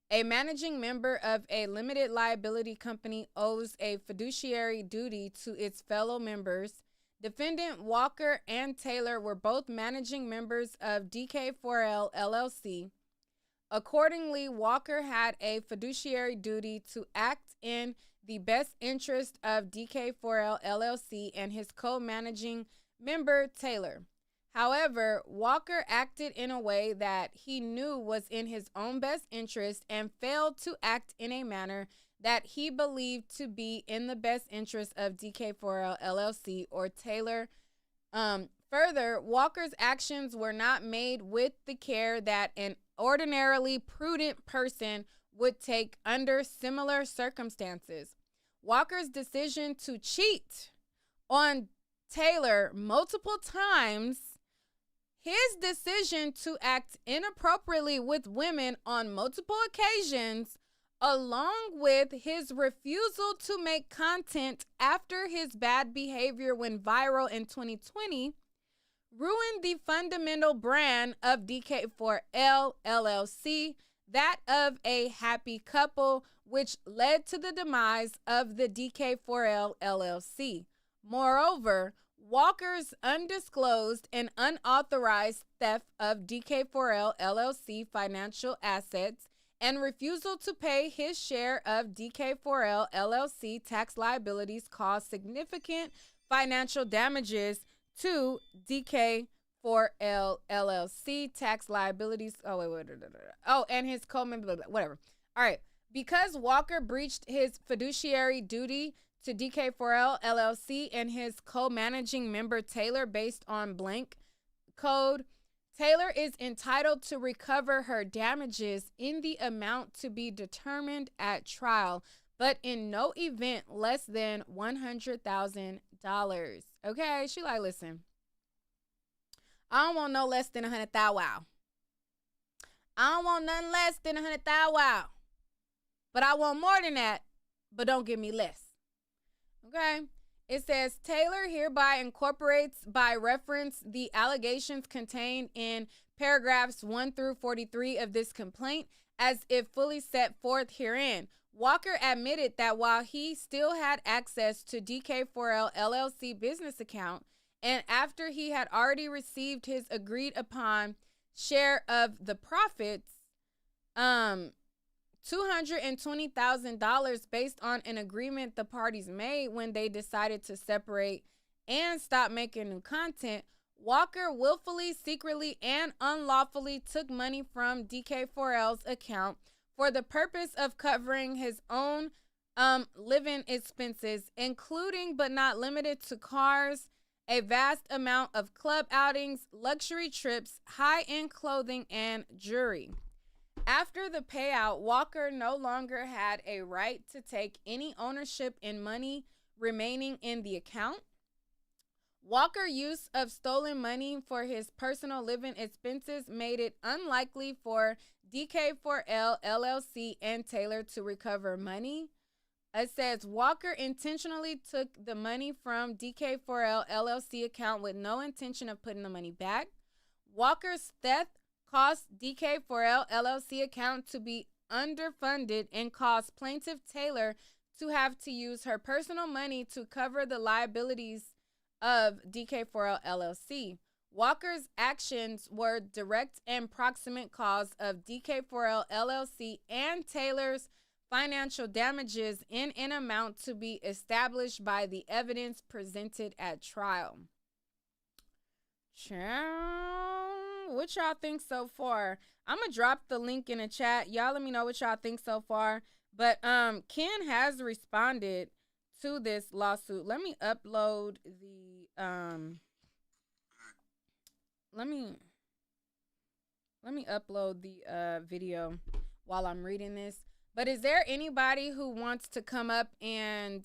A managing member of a limited liability company owes a fiduciary duty to its fellow members. Defendant Walker and Taylor were both managing members of DK4L LLC. Accordingly, Walker had a fiduciary duty to act in the best interest of DK4L LLC and his co-managing member, Taylor. However, Walker acted in a way that he knew was in his own best interest and failed to act in a manner that he believed to be in the best interest of DK4L LLC or Taylor. Further, Walker's actions were not made with the care that an ordinarily prudent person would take under similar circumstances. Walker's decision to cheat on Taylor multiple times, his decision to act inappropriately with women on multiple occasions, along with his refusal to make content after his bad behavior went viral in 2020, ruined the fundamental brand of DK4L LLC, that of a happy couple, which led to the demise of the DK4L LLC. Moreover, Walker's undisclosed and unauthorized theft of DK4L LLC financial assets and refusal to pay his share of DK4L LLC tax liabilities caused significant financial damages to DK4L LLC tax liabilities. Oh, and his co-member, whatever. All right. Because Walker breached his fiduciary duty to DK4L LLC and his co-managing member Taylor based on blank code, Taylor is entitled to recover her damages in the amount to be determined at trial, but in no event less than $100,000. Okay, she like, listen, I don't want no less than 100,000. Wow. I don't want nothing less than 100,000. Wow. But I want more than that, but don't give me less. Okay. It says Taylor hereby incorporates by reference the allegations contained in paragraphs 1 through 43 of this complaint as if fully set forth herein. Walker admitted that while he still had access to DK4L LLC business account, and after he had already received his agreed upon share of the profits, $220,000 based on an agreement the parties made when they decided to separate and stop making new content, Walker willfully, secretly, and unlawfully took money from DK4L's account for the purpose of covering his own living expenses, including but not limited to cars, a vast amount of club outings, luxury trips, high-end clothing, and jewelry. After the payout, Walker no longer had a right to take any ownership in money remaining in the account. Walker's use of stolen money for his personal living expenses made it unlikely for DK4L LLC and Taylor to recover money. It says Walker intentionally took the money from DK4L LLC account with no intention of putting the money back. Walker's theft caused DK4L LLC account to be underfunded and caused plaintiff Taylor to have to use her personal money to cover the liabilities of DK4L LLC. Walker's actions were direct and proximate cause of DK4L LLC and Taylor's financial damages in an amount to be established by the evidence presented at trial. What y'all think so far? I'm gonna drop the link in the chat. Y'all let me know what y'all think so far. But Ken has responded to this lawsuit. Let me upload the let me upload the video while I'm reading this. But is there anybody who wants to come up and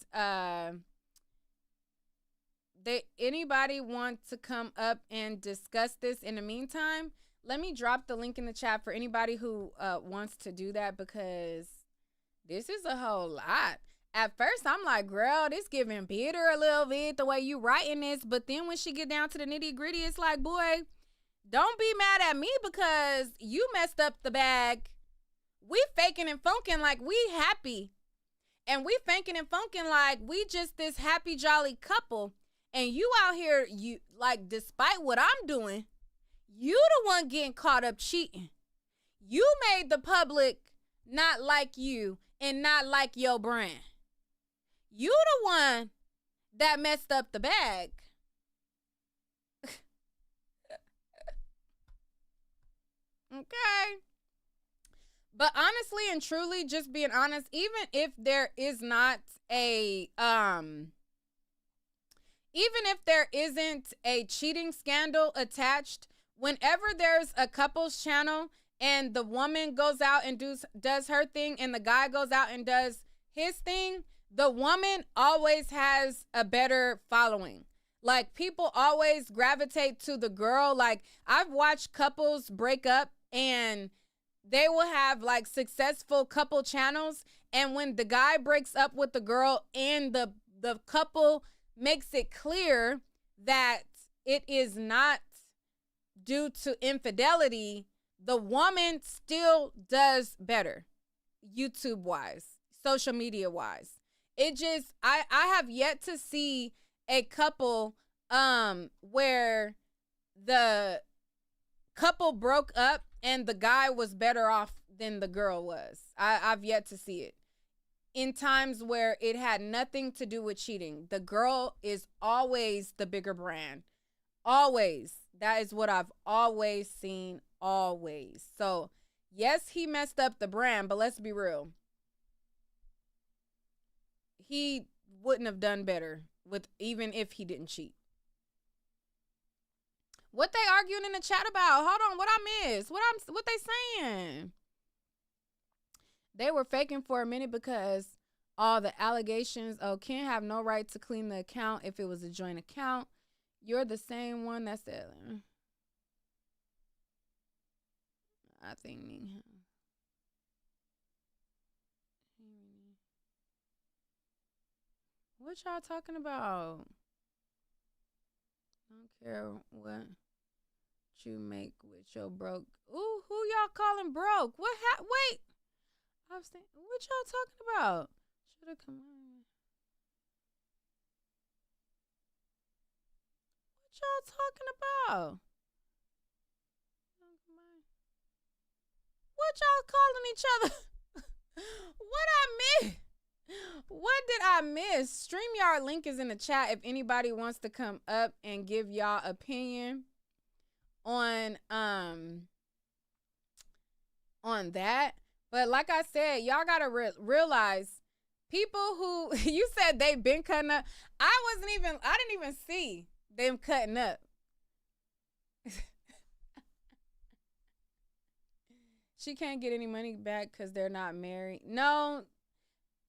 anybody want to come up and discuss this in the meantime? Let me drop the link in the chat for anybody who wants to do that, because this is a whole lot. At first, I'm like, girl, this giving bitter a little bit, the way you writing this. But then when she get down to the nitty gritty, it's like, boy, don't be mad at me because you messed up the bag. We faking and funking like we happy. And we faking and funking like we just this happy, jolly couple. And you out here, you like, despite what I'm doing, you the one getting caught up cheating. You made the public not like you and not like your brand. You the one that messed up the bag. Okay. But honestly and truly, just being honest, even if there is not a even if there isn't a cheating scandal attached, whenever there's a couples channel and the woman goes out and does her thing and the guy goes out and does his thing, the woman always has a better following. Like, people always gravitate to the girl. Like, I've watched couples break up and they will have like successful couple channels, and when the guy breaks up with the girl and the couple makes it clear that it is not due to infidelity, the woman still does better, YouTube wise, social media wise. It just, I have yet to see a couple where the couple broke up and the guy was better off than the girl was. I've yet to see it. In times where it had nothing to do with cheating, the girl is always the bigger brand. Always. That is what I've always seen, always. So, yes, he messed up the brand, but let's be real. He wouldn't have done better with, even if he didn't cheat. What they arguing in the chat about? Hold on, what I missed? What they saying? They were faking for a minute because all the allegations, Ken have no right to clean the account if it was a joint account. You're the same one that said, I think. What y'all talking about? I don't care what you make with your broke. Ooh, who y'all calling broke? Wait. I was thinking, what y'all talking about? Should have come on. What y'all talking about? What y'all calling each other? What I miss? What did I miss? StreamYard link is in the chat if anybody wants to come up and give y'all opinion on that. But like I said, y'all gotta realize People who you said they've been cutting up. I didn't even see them cutting up. She can't get any money back because they're not married. No,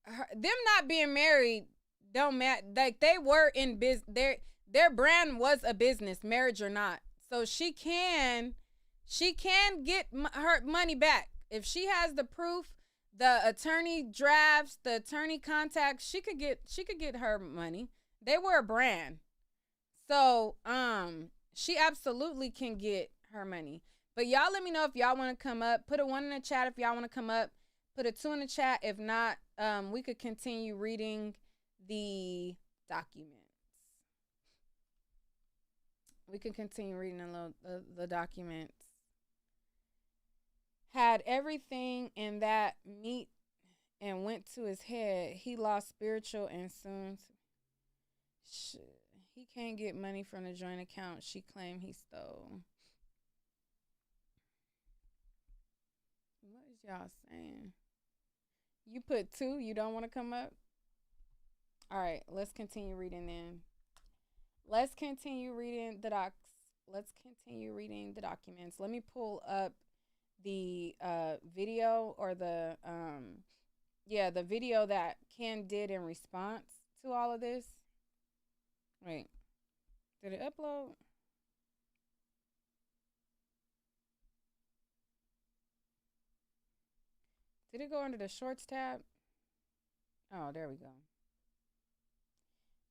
them not being married don't matter. Like they were in business. Their brand was a business, marriage or not. So she can get her money back if she has the proof, the attorney drafts, the attorney contacts. She could get her money. They were a brand, so she absolutely can get her money. But y'all let me know if y'all want to come up. Put a 1 in the chat if y'all want to come up. Put a 2 in the chat. If not, we could continue reading the documents. We could continue reading the documents. Had everything in that meat and went to his head. He lost spiritual and soon. He can't get money from the joint account she claimed he stole. What is y'all saying? You put 2. You don't want to come up? All right, let's continue reading then. Let's continue reading the docs. Let's continue reading the documents. Let me pull up the video or the video that Ken did in response to all of this. Wait, did it upload? Did it go under the shorts tab? Oh, there we go.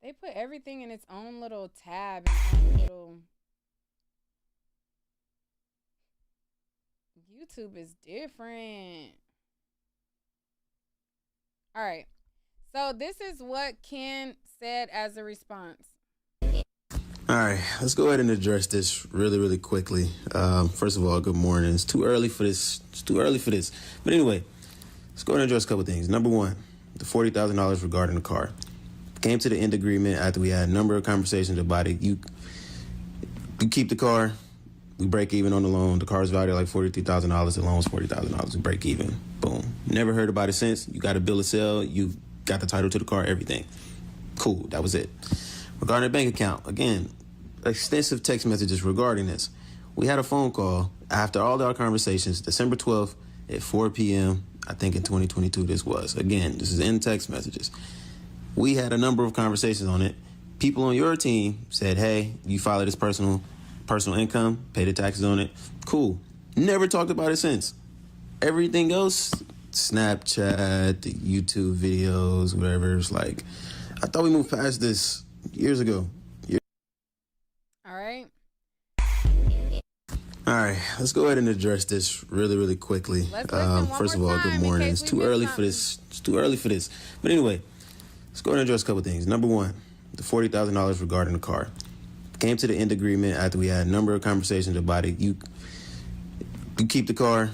They put everything in its own little tab, its own little. YouTube is different. All right. So this is what Ken said as a response. All right, let's go ahead and address this really, really quickly. First of all, good morning. It's too early for this. But anyway, let's go ahead and address a couple things. Number one, the $40,000 regarding the car. Came to the end agreement after we had a number of conversations about it. You keep the car. We break even on the loan. The car's valued at like $43,000. The loan's $40,000. We break even. Boom. Never heard about it since. You got a bill of sale. You got the title to the car, everything. Cool. That was it. Regarding the bank account, again, extensive text messages regarding this. We had a phone call after all our conversations, December 12th at 4 p.m. I think in 2022 this was. Again, this is in text messages. We had a number of conversations on it. People on your team said, hey, you file this personal income, pay the taxes on it. Cool. Never talked about it since. Everything else, Snapchat, the YouTube videos, whatever. It's like, I thought we moved past this years ago. All right. All right, let's go ahead and address this really, really quickly. First of all, good morning. It's too early for this. But anyway, let's go ahead and address a couple things. Number one, the $40,000 regarding the car. Came to the end agreement after we had a number of conversations about it. You keep the car.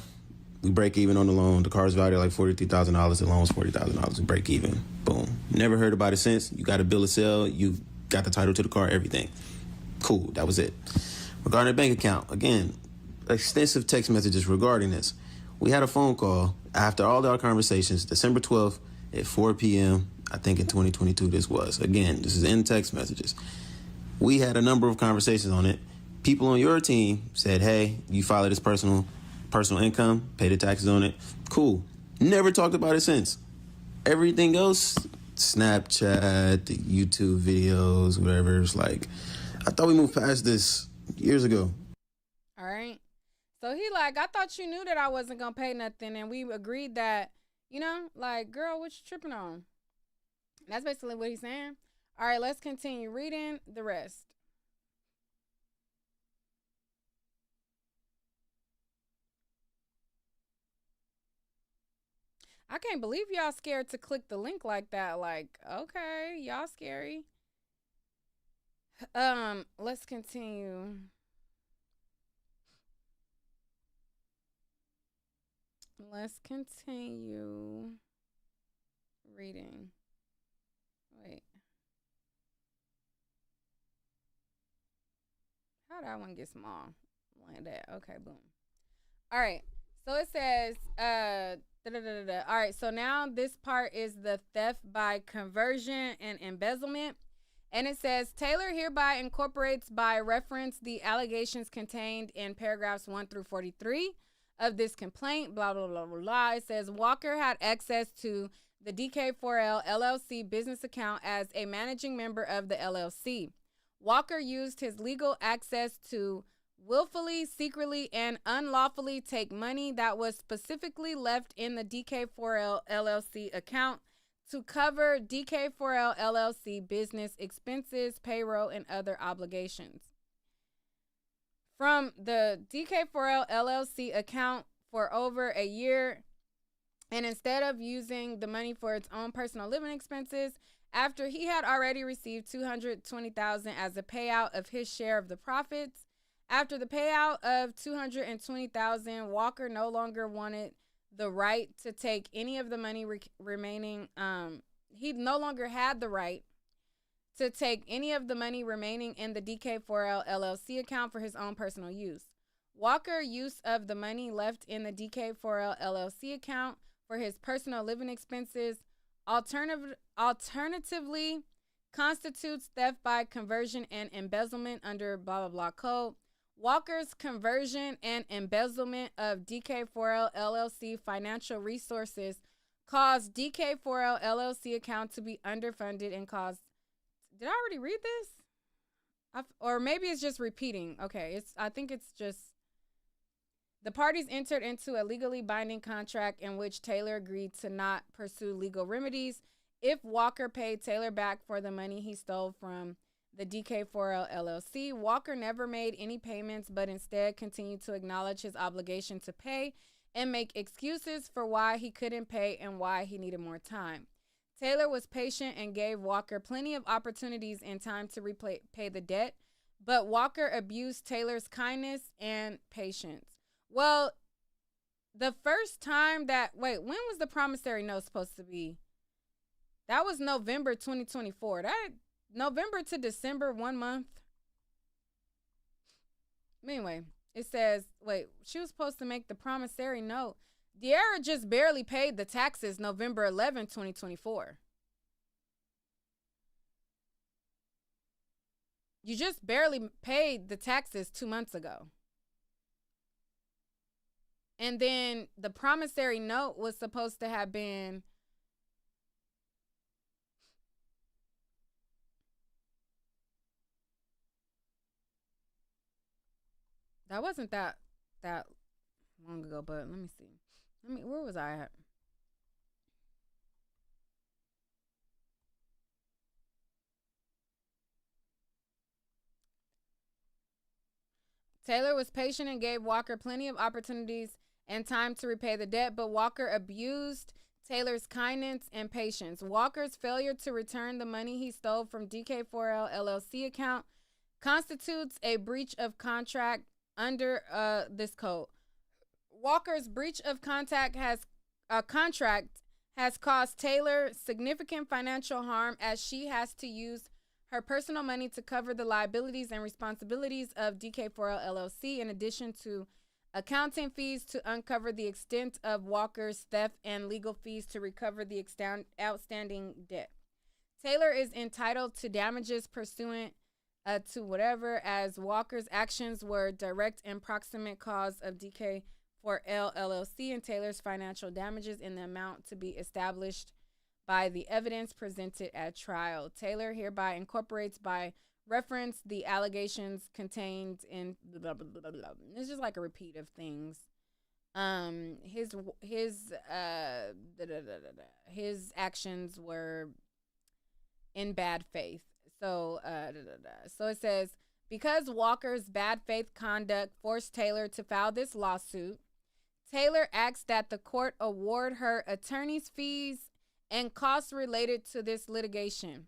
We break even on the loan. The car's valued at like $43,000. The loan's $40,000. We break even. Boom. Never heard about it since. You got a bill of sale. You got the title to the car, everything. Cool. That was it. Regarding the bank account, again, extensive text messages regarding this. We had a phone call after all our conversations, December 12th at 4 p.m. I think in 2022 this was. Again, this is in text messages. We had a number of conversations on it. People on your team said, hey, you file this personal income, pay the taxes on it. Cool. Never talked about it since. Everything else, Snapchat, the YouTube videos, whatever. It's like, I thought we moved past this years ago. All right. So he like, I thought you knew that I wasn't going to pay nothing. And we agreed that, like, girl, what you tripping on? That's basically what he's saying. All right, let's continue reading the rest. I can't believe y'all scared to click the link like that. Like, okay, y'all scary. Let's continue. Let's continue reading. Wait. How did that one get small? Like that. Okay, boom. All right. So it says, All right, so now this part is the theft by conversion and embezzlement. And it says Taylor hereby incorporates by reference the allegations contained in paragraphs 1 through 43 of this complaint, blah, blah, blah, blah, blah. It says Walker had access to the DK4L LLC business account as a managing member of the LLC. Walker used his legal access to willfully, secretly, and unlawfully take money that was specifically left in the DK4L LLC account to cover DK4L LLC business expenses, payroll, and other obligations. From the DK4L LLC account for over a year, and instead of using the money for its own personal living expenses, after he had already received $220,000 as a payout of his share of the profits. After the payout of $220,000, Walker no longer wanted the right to take any of the money remaining. He no longer had the right to take any of the money remaining in the DK4L LLC account for his own personal use. Walker's use of the money left in the DK4L LLC account for his personal living expenses alternatively constitutes theft by conversion and embezzlement under blah, blah, blah code. Walker's conversion and embezzlement of DK4L LLC financial resources caused DK4L LLC account to be underfunded and caused. Did I already read this? Or maybe it's just repeating. Okay, I think it's just. The parties entered into a legally binding contract in which Taylor agreed to not pursue legal remedies if Walker paid Taylor back for the money he stole from the DK4L LLC. Walker never made any payments, but instead continued to acknowledge his obligation to pay and make excuses for why he couldn't pay and why he needed more time. Taylor was patient and gave Walker plenty of opportunities and time to repay the debt, but Walker abused Taylor's kindness and patience. Well, the first time when was the promissory note supposed to be? That was November 2024. That November to December, 1 month. Anyway, it says, she was supposed to make the promissory note. Dearra just barely paid the taxes November 11, 2024. You just barely paid the taxes 2 months ago. And then the promissory note was supposed to have been that wasn't that long ago, but let me see. Where was I at? Taylor was patient and gave Walker plenty of opportunities and time to repay the debt, but Walker abused Taylor's kindness and patience. Walker's failure to return the money he stole from DK4L LLC account constitutes a breach of contract under this code. Walker's breach of contract has caused Taylor significant financial harm as she has to use her personal money to cover the liabilities and responsibilities of DK4L LLC in addition to accounting fees to uncover the extent of Walker's theft and legal fees to recover the outstanding debt. Taylor is entitled to damages pursuant to whatever, as Walker's actions were direct and proximate cause of DK4L LLC and Taylor's financial damages in the amount to be established by the evidence presented at trial. Taylor hereby incorporates by reference the allegations contained in blah, blah, blah, blah. It's just like a repeat of things. His actions were in bad faith. So it says, because Walker's bad faith conduct forced Taylor to file this lawsuit, Taylor asks that the court award her attorney's fees and costs related to this litigation.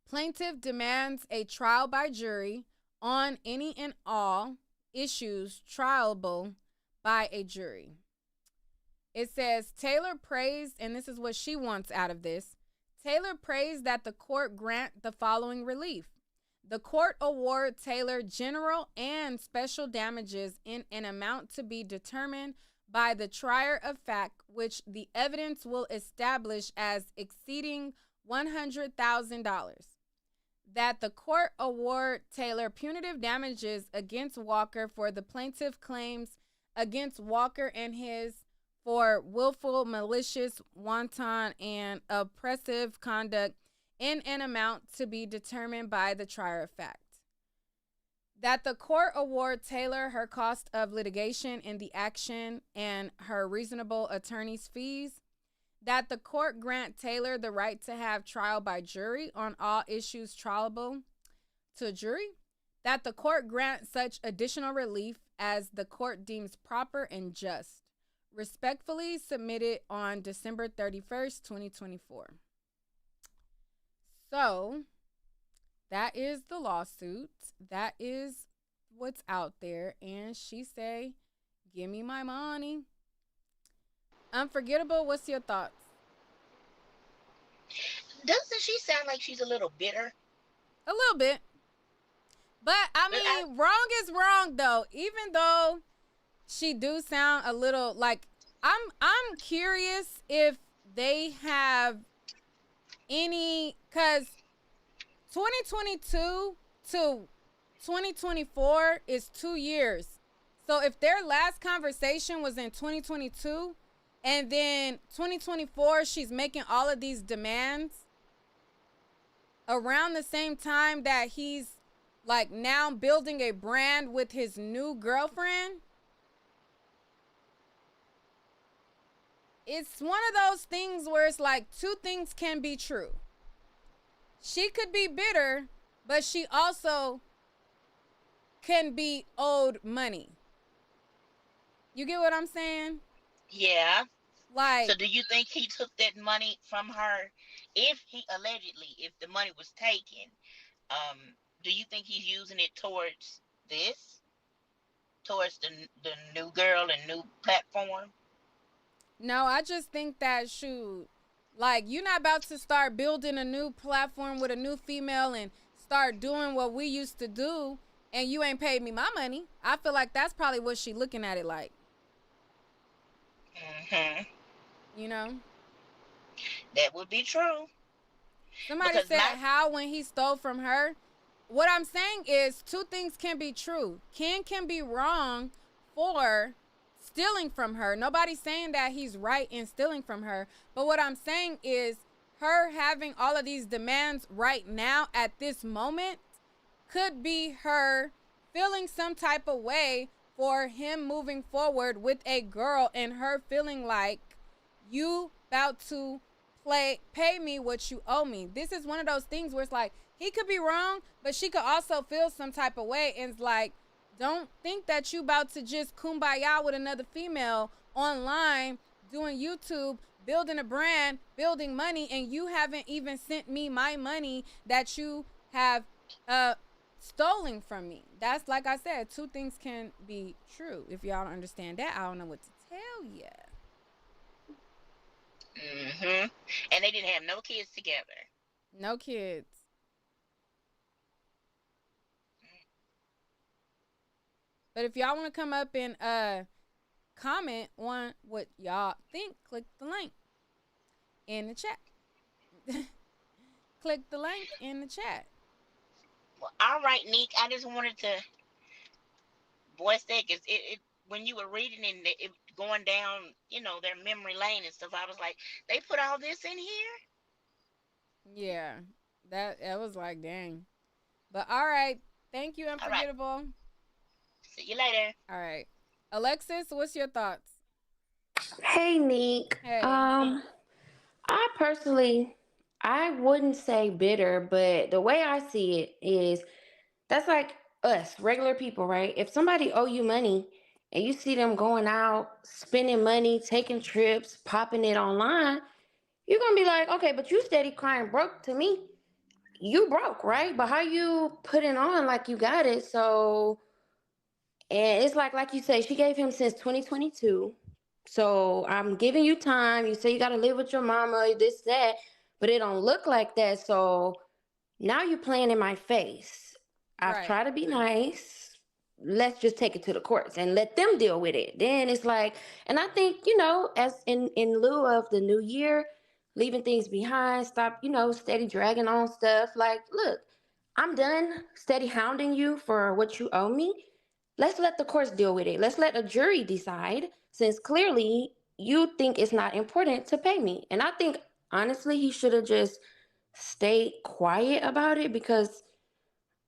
Plaintiff demands a trial by jury on any and all issues trialable by a jury. It says Taylor prays, and this is what she wants out of this. Taylor prays that the court grant the following relief. The court award Taylor general and special damages in an amount to be determined by the trier of fact, which the evidence will establish as exceeding $100,000. That the court award Taylor punitive damages against Walker for the plaintiff claims against Walker and his for willful, malicious, wanton, and oppressive conduct in an amount to be determined by the trier of fact. That the court award Taylor her cost of litigation in the action and her reasonable attorney's fees. That the court grant Taylor the right to have trial by jury on all issues trialable to a jury. That the court grant such additional relief as the court deems proper and just. Respectfully submitted on December 31st, 2024. So, that is the lawsuit. That is what's out there. And she say, give me my money. Unforgettable, what's your thoughts? Doesn't she sound like she's a little bitter? A little bit. But, I mean, wrong is wrong, though. Even though she do sound a little like, I'm curious if they have any, because 2022 to 2024 is 2 years. So if their last conversation was in 2022 and then 2024 she's making all of these demands around the same time that he's like now building a brand with his new girlfriend, it's one of those things where it's like two things can be true. She could be bitter, but she also can be owed money. You get what I'm saying? Yeah. Like, so do you think he took that money from her? If the money was taken, do you think he's using it towards this? Towards the new girl and new platform? No, I just think that, shoot, like, you're not about to start building a new platform with a new female and start doing what we used to do and you ain't paid me my money. I feel like that's probably what she looking at it like. Mm-hmm. You know? That would be true. Somebody said how when he stole from her. What I'm saying is two things can be true. Ken can be wrong for stealing from her. Nobody's saying that he's right in stealing from her. But what I'm saying is her having all of these demands right now at this moment could be her feeling some type of way for him moving forward with a girl and her feeling like you about to pay me what you owe me. This is one of those things where it's like he could be wrong, but she could also feel some type of way and it's like, don't think that you about to just kumbaya with another female online doing YouTube, building a brand, building money, and you haven't even sent me my money that you have stolen from me. That's, like I said, two things can be true. If y'all don't understand that, I don't know what to tell you. Mm-hmm. And they didn't have no kids together. No kids. But if y'all want to come up and comment on what y'all think, click the link in the chat. Click the link in the chat. Well, all right, Nick. I just wanted to voice that because it when you were reading and it going down, their memory lane and stuff, I was like, they put all this in here? Yeah, that was like, dang. But all right, thank you, Unforgettable. Right. See you later. All right, Alexis, what's your thoughts? Hey, Nick. Hey. I personally, I wouldn't say bitter, but the way I see it is that's like us, regular people, right? If somebody owe you money and you see them going out, spending money, taking trips, popping it online, you're going to be like, okay, but you steady crying broke to me. You broke, right? But how you putting on like you got it? So, and it's like you say, she gave him since 2022. So I'm giving you time. You say you got to live with your mama, this, that, but it don't look like that. So now you're playing in my face. I've tried to be nice. let's just take it to the courts and let them deal with it. Then it's like, and I think, as in lieu of the new year, leaving things behind, stop, steady dragging on stuff. Like, look, I'm done steady hounding you for what you owe me. Let's let the courts deal with it. Let's let a jury decide, since clearly you think it's not important to pay me. And I think, honestly, he should have just stayed quiet about it, because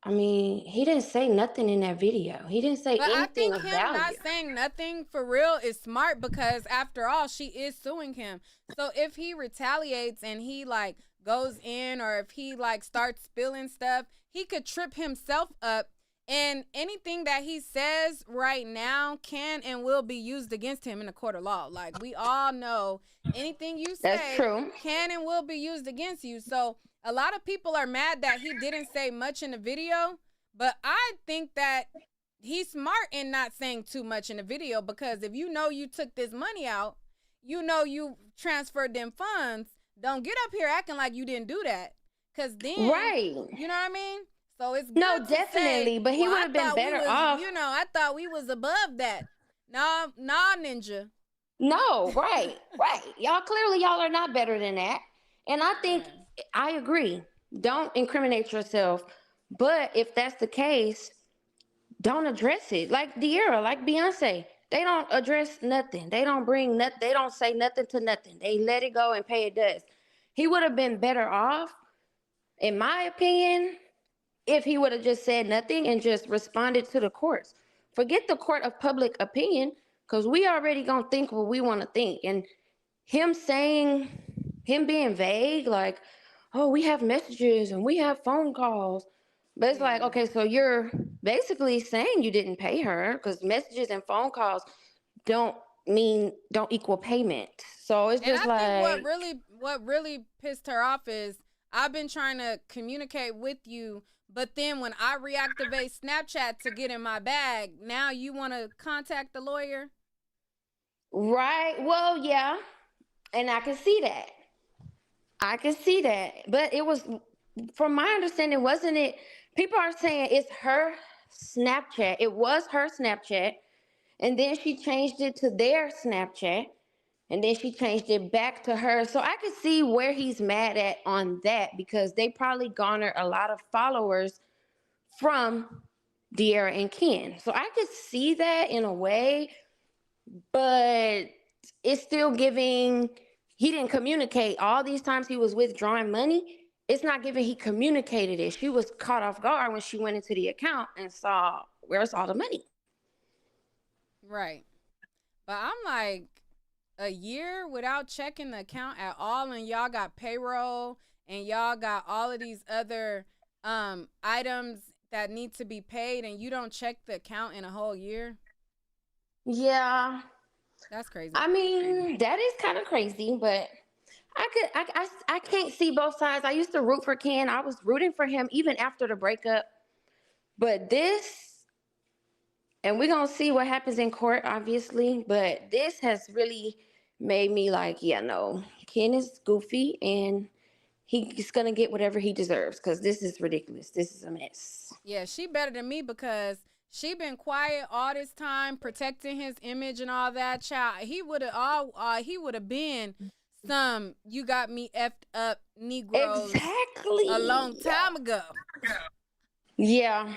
he didn't say nothing in that video. He didn't say But I anything think of him not value. saying nothing for real is smart, because after all, she is suing him. So if he retaliates and he like goes in, or if he like starts spilling stuff, he could trip himself up, and anything that he says right now can and will be used against him in a court of law. Like, we all know, anything you That's say true. can and will be used against you. So a lot of people are mad that he didn't say much in the video, but I think that he's smart in not saying too much in the video, because if you took this money out, you transferred them funds, don't get up here acting like you didn't do that. Because then, Right. you know what I mean? So it's good No, to definitely. say, But he well, would have been better off. I thought we was above that. Nah, ninja. No, right. Y'all are not better than that. And I think, I agree. Don't incriminate yourself. But if that's the case, don't address it. Like Dearra, like Beyonce, they don't address nothing. They don't bring nothing. They don't say nothing to nothing. They let it go and pay it dust. He would have been better off, in my opinion, if he would have just said nothing and just responded to the courts. Forget the court of public opinion, because we already gonna think what we want to think. And him being vague, like, oh, we have messages and we have phone calls. But it's like, okay, so you're basically saying you didn't pay her, because messages and phone calls don't equal payment. So it's just, and I think like, what really pissed her off is, I've been trying to communicate with you, but then when I reactivate Snapchat to get in my bag, now you want to contact the lawyer? right? Well, yeah, and I can see that. But it was, from my understanding, wasn't it? People are saying it's her Snapchat. It was her Snapchat, and then she changed it to their Snapchat, and then she changed it back to her. So I could see where he's mad at on that, because they probably garner a lot of followers from Dearra and Ken. So I could see that in a way, but it's still giving, he didn't communicate all these times he was withdrawing money. It's not giving he communicated it. She was caught off guard when she went into the account and saw, where's all the money? Right. But I'm like, a year without checking the account at all, and y'all got payroll and y'all got all of these other items that need to be paid, and you don't check the account in a whole year? Yeah. That's crazy. That is kind of crazy, but I can't see both sides. I used to root for Ken. I was rooting for him even after the breakup. But this, and we're going to see what happens in court, obviously, but this has really made me like, yeah, no, Ken is goofy, and he's going to get whatever he deserves, because this is ridiculous. This is a mess. Yeah, she better than me, because she been quiet all this time, protecting his image and all that. Child, he would have been some "you got me effed up" Negroes exactly a long time ago. Yeah,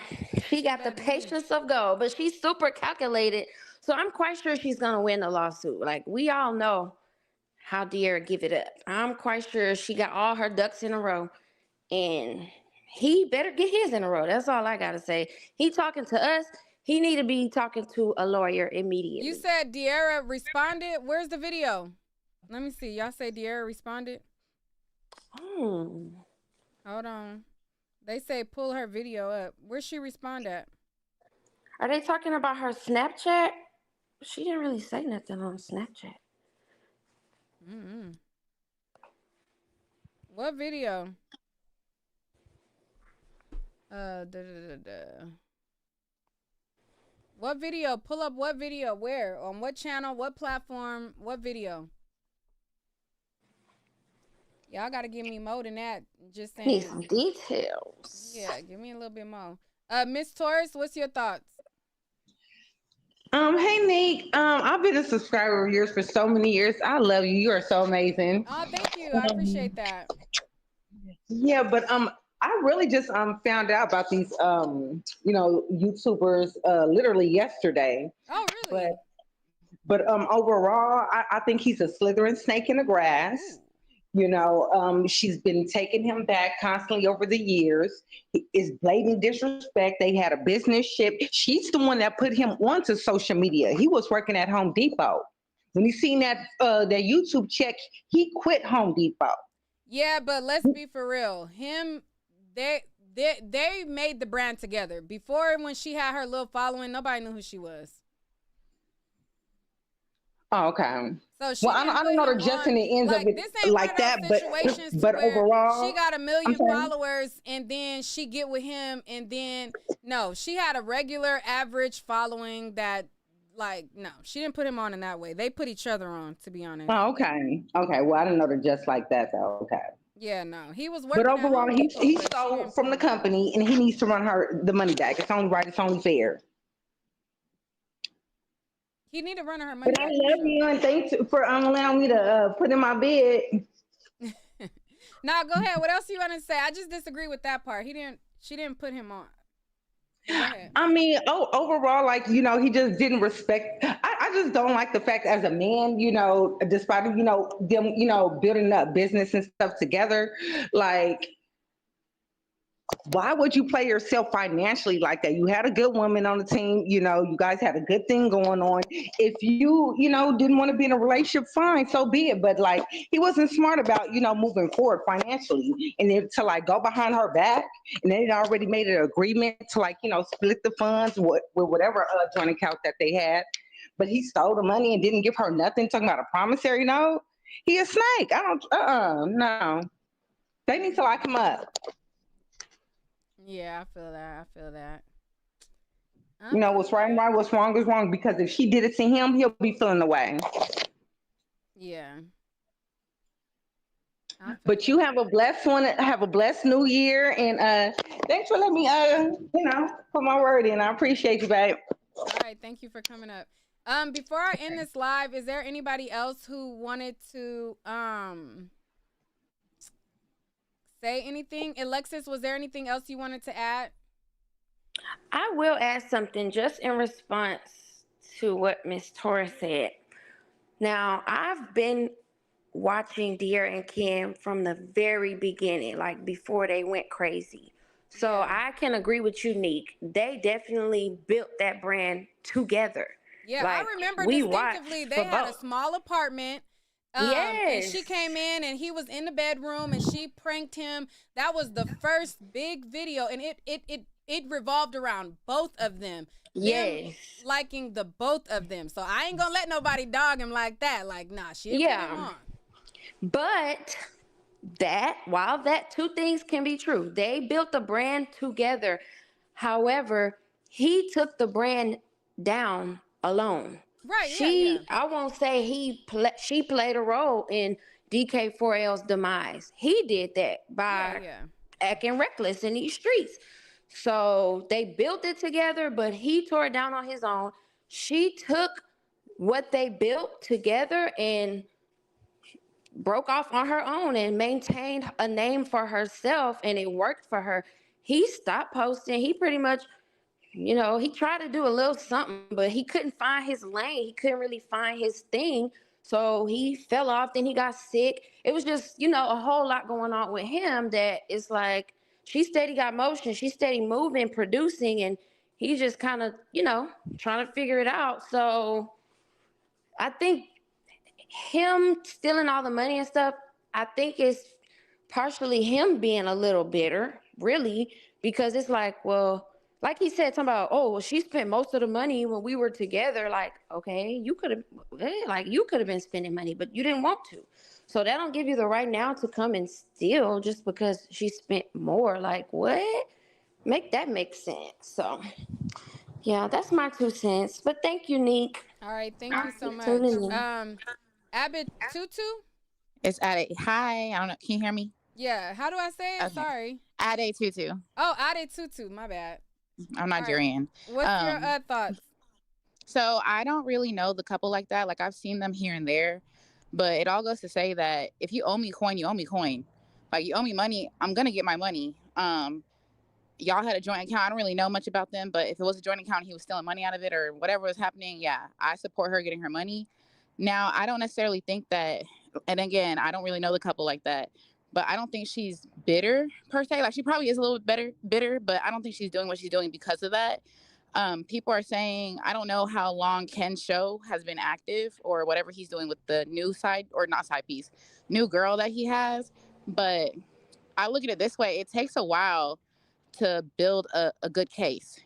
she got the patience of gold, but she's super calculated. So I'm quite sure she's gonna win the lawsuit. Like, we all know how Dearra give it up. I'm quite sure she got all her ducks in a row, and he better get his in a row. That's all I gotta say. He talking to us. He need to be talking to a lawyer immediately. You said Dearra responded. Where's the video? Let me see. Y'all say Dearra responded? Hold on. They say pull her video up. Where'd she respond at? Are they talking about her Snapchat? She didn't really say nothing on Snapchat. What video? What video? Pull up what video? Where? On what channel? What platform? What video? Y'all gotta give me more than that. Just saying. Need some details. Yeah, give me a little bit more. Miss Torres, what's your thoughts? Hey Nick. I've been a subscriber of yours for so many years. I love you. You are so amazing. Oh, thank you. I appreciate that. Yeah, but I really just found out about these YouTubers literally yesterday. Oh, But really? overall, I think he's a slithering snake in the grass. Ooh. She's been taking him back constantly over the years. It's blatant disrespect. They had a business ship. She's the one that put him onto social media. He was working at Home Depot. When he seen that YouTube check, he quit Home Depot. Yeah, but let's be for real. They made the brand together. Before, when she had her little following, nobody knew who she was. Oh, okay. So she Well, didn't I don't put know him the just on. and the ends of Like, it this ain't one like of that, those situations to but where she overall, got a I'm million saying, followers and then she get with him and then no, she had a regular average following that, like, no, she didn't put him on in that way. They put each other on, to be honest. oh, okay, okay. Well, I didn't know the just like that though. Okay. Yeah, no, he was But working at overall, Home Depot, he but she stole didn't put from the him on. company, and he needs to run her the money back. It's only right. It's only fair. He need to run her money But I back for love sure. you and thanks for allowing me to put in my bed. Now go ahead. What else you want to say? I just disagree with that part. She didn't put him on. But go ahead. I mean, overall, like, he just didn't respect. I just don't like the fact as a man, despite, them, building up business and stuff together, like, why would you play yourself financially like that? You had a good woman on the team, you guys had a good thing going on. If you, didn't want to be in a relationship, fine, so be it. But like, he wasn't smart about, moving forward financially. And then to like go behind her back, and they had already made an agreement to like, split the funds with whatever joint account that they had. But he stole the money and didn't give her nothing, talking about a promissory note. He a snake. I don't, no. They need to lock him up. Yeah, I feel that. I feel that. I What's feel right and that. right, what's wrong is wrong. Because if she did it to him, he'll be feeling the way. Yeah, I feel But you that. have a blessed one. Have a blessed new year, and thanks for letting me, put my word in. I appreciate you, babe. All right, thank you for coming up. Before I end this live, is there anybody else who wanted to say anything? Alexis, was there anything else you wanted to add? I will add something just in response to what Miss Torres said. Now, I've been watching Dearra and Ken from the very beginning, like before they went crazy. So Yeah. I can agree with you, Neek. They definitely built that brand together. Yeah, Like I remember we distinctively watched they for had a both. small apartment. And she Yes. came in and he was in the bedroom and she pranked him. That was the first big video, and it revolved around both of them Yes. liking the both of them. So I ain't gonna let nobody dog him like that. Like, nah, she didn't put him Yeah. on. But that while that two things can be true, they built the brand together. However, he took the brand down alone. Right, yeah. I won't say she played a role in DK4L's demise. He did that Yeah, by yeah. acting reckless in these streets. So they built it together, but he tore it down on his own. She took what they built together and broke off on her own and maintained a name for herself, and it worked for her. He stopped posting. He pretty much, he tried to do a little something, but he couldn't find his lane. He couldn't really find his thing. So he fell off, then he got sick. It was just, a whole lot going on with him that it's like she steady got motion, she steady moving, producing, and he just kind of, trying to figure it out. So I think him stealing all the money and stuff, I think it's partially him being a little bitter, really, because it's like, well, like he said, something about, oh, well, she spent most of the money when we were together. Like, okay, you could have been spending money, but you didn't want to. So that don't give you the right now to come and steal just because she spent more. Like, what? Make that make sense. So, yeah, that's my 2 cents. But thank you, Neek. All right, thank you so much. Tuning in. Abbott Tutu? It's Ade. Hi. I don't know. Can you hear me? Yeah, how do I say it? Okay. Sorry. Ade Tutu. Oh, Ade Tutu, my bad. I'm All right. Nigerian. What's your thoughts? So I don't really know the couple like that. Like I've seen them here and there, but it all goes to say that if you owe me coin, you owe me coin. Like you owe me money, I'm gonna get my money. Y'all had a joint account. I don't really know much about them, but if it was a joint account and he was stealing money out of it or whatever was happening, yeah, I support her getting her money. Now, I don't necessarily think that, and again, I don't really know the couple like that, but I don't think she's bitter per se. Like she probably is a little bit bitter, but I don't think she's doing what she's doing because of that. People are saying, I don't know how long Ken's show has been active or whatever he's doing with the new side, or not side piece, new girl that he has. But I look at it this way, it takes a while to build a good case.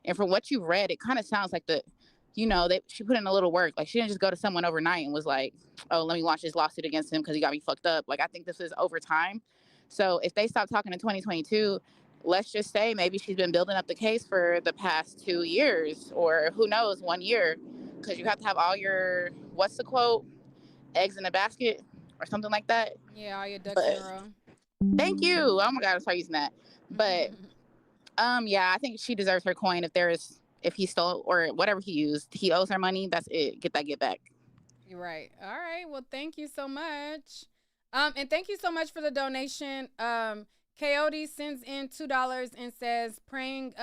And from what you read, it kind of sounds like she put in a little work. Like she didn't just go to someone overnight and was like, oh, let me launch this lawsuit against him because he got me fucked up. Like I think this is over time. So if they stop talking in 2022, let's just say maybe she's been building up the case for the past 2 years, or who knows, 1 year, because you have to have all your, what's the quote, eggs in a basket or something like that. Yeah, all your ducks in a row. Thank you. Oh my God, I start using that. But yeah, I think she deserves her coin. If he stole or whatever he used, he owes her money. That's it. Get back. You're right. All right. Well, thank you so much. And thank you so much for the donation. Coyote sends in $2 and says, praying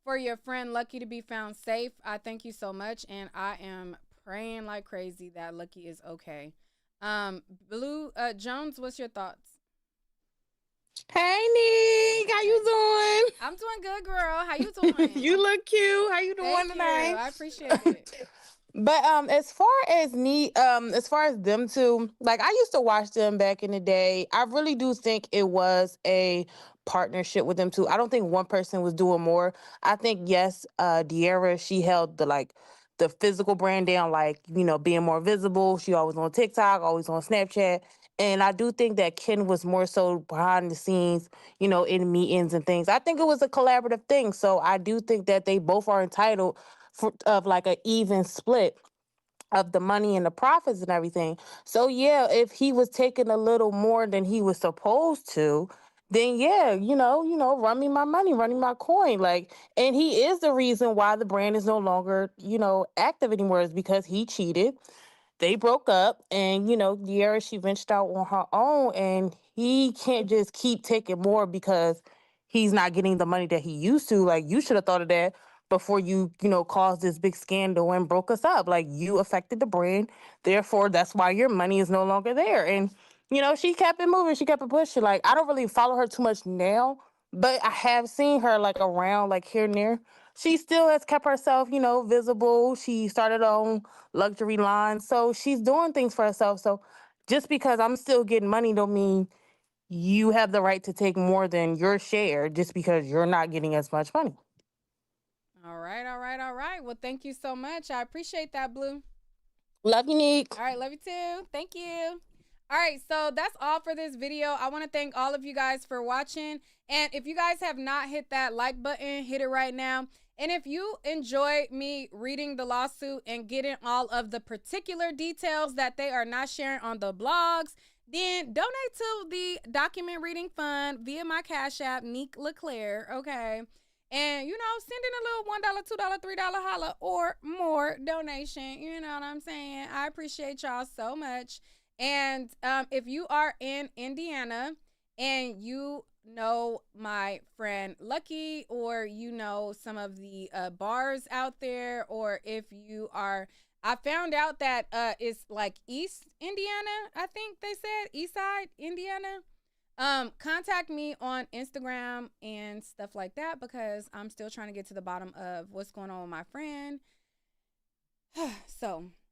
for your friend Lucky to be found safe. I thank you so much, and I am praying like crazy that Lucky is okay. Blue Jones, what's your thoughts? Hey Nick, how you doing? I'm doing good, girl. How you doing? You look cute. How you doing Thank tonight? you. I appreciate it. But as far as as far as them two, like I used to watch them back in the day. I really do think it was a partnership with them two. I don't think one person was doing more. I think yes, Dearra, she held the physical brand down, like, being more visible. She always on TikTok, always on Snapchat. And I do think that Ken was more so behind the scenes, in meetings and things. I think it was a collaborative thing. So I do think that they both are entitled of like an even split of the money and the profits and everything. So yeah, if he was taking a little more than he was supposed to, then yeah, run me my money, run me my coin. Like, and he is the reason why the brand is no longer, active anymore, is because he cheated. They broke up, and Dearra, she ventured out on her own, and he can't just keep taking more because he's not getting the money that he used to. Like, you should have thought of that before you caused this big scandal and broke us up. Like, you affected the brand, therefore that's why your money is no longer there. And she kept it moving, she kept it pushing. Like, I don't really follow her too much now, but I have seen her like around, like here and there. She still has kept herself, visible. She started her own luxury line. So she's doing things for herself. So just because I'm still getting money don't mean you have the right to take more than your share just because you're not getting as much money. All right, all right, all right. Well, thank you so much. I appreciate that, Blue. Love you, Nick. All right, love you too. Thank you. All right, so that's all for this video. I want to thank all of you guys for watching. And if you guys have not hit that like button, hit it right now. And if you enjoy me reading the lawsuit and getting all of the particular details that they are not sharing on the blogs, then donate to the document reading fund via my Cash App, Neek LeClaire, okay? And, send in a little $1, $2, $3 holla or more donation. You know what I'm saying? I appreciate y'all so much. And if you are in Indiana and you know my friend Lucky, or some of the bars out there, or if you are, I found out that it's like East Indiana, I think they said, East Side Indiana. Contact me on Instagram and stuff like that, because I'm still trying to get to the bottom of what's going on with my friend. So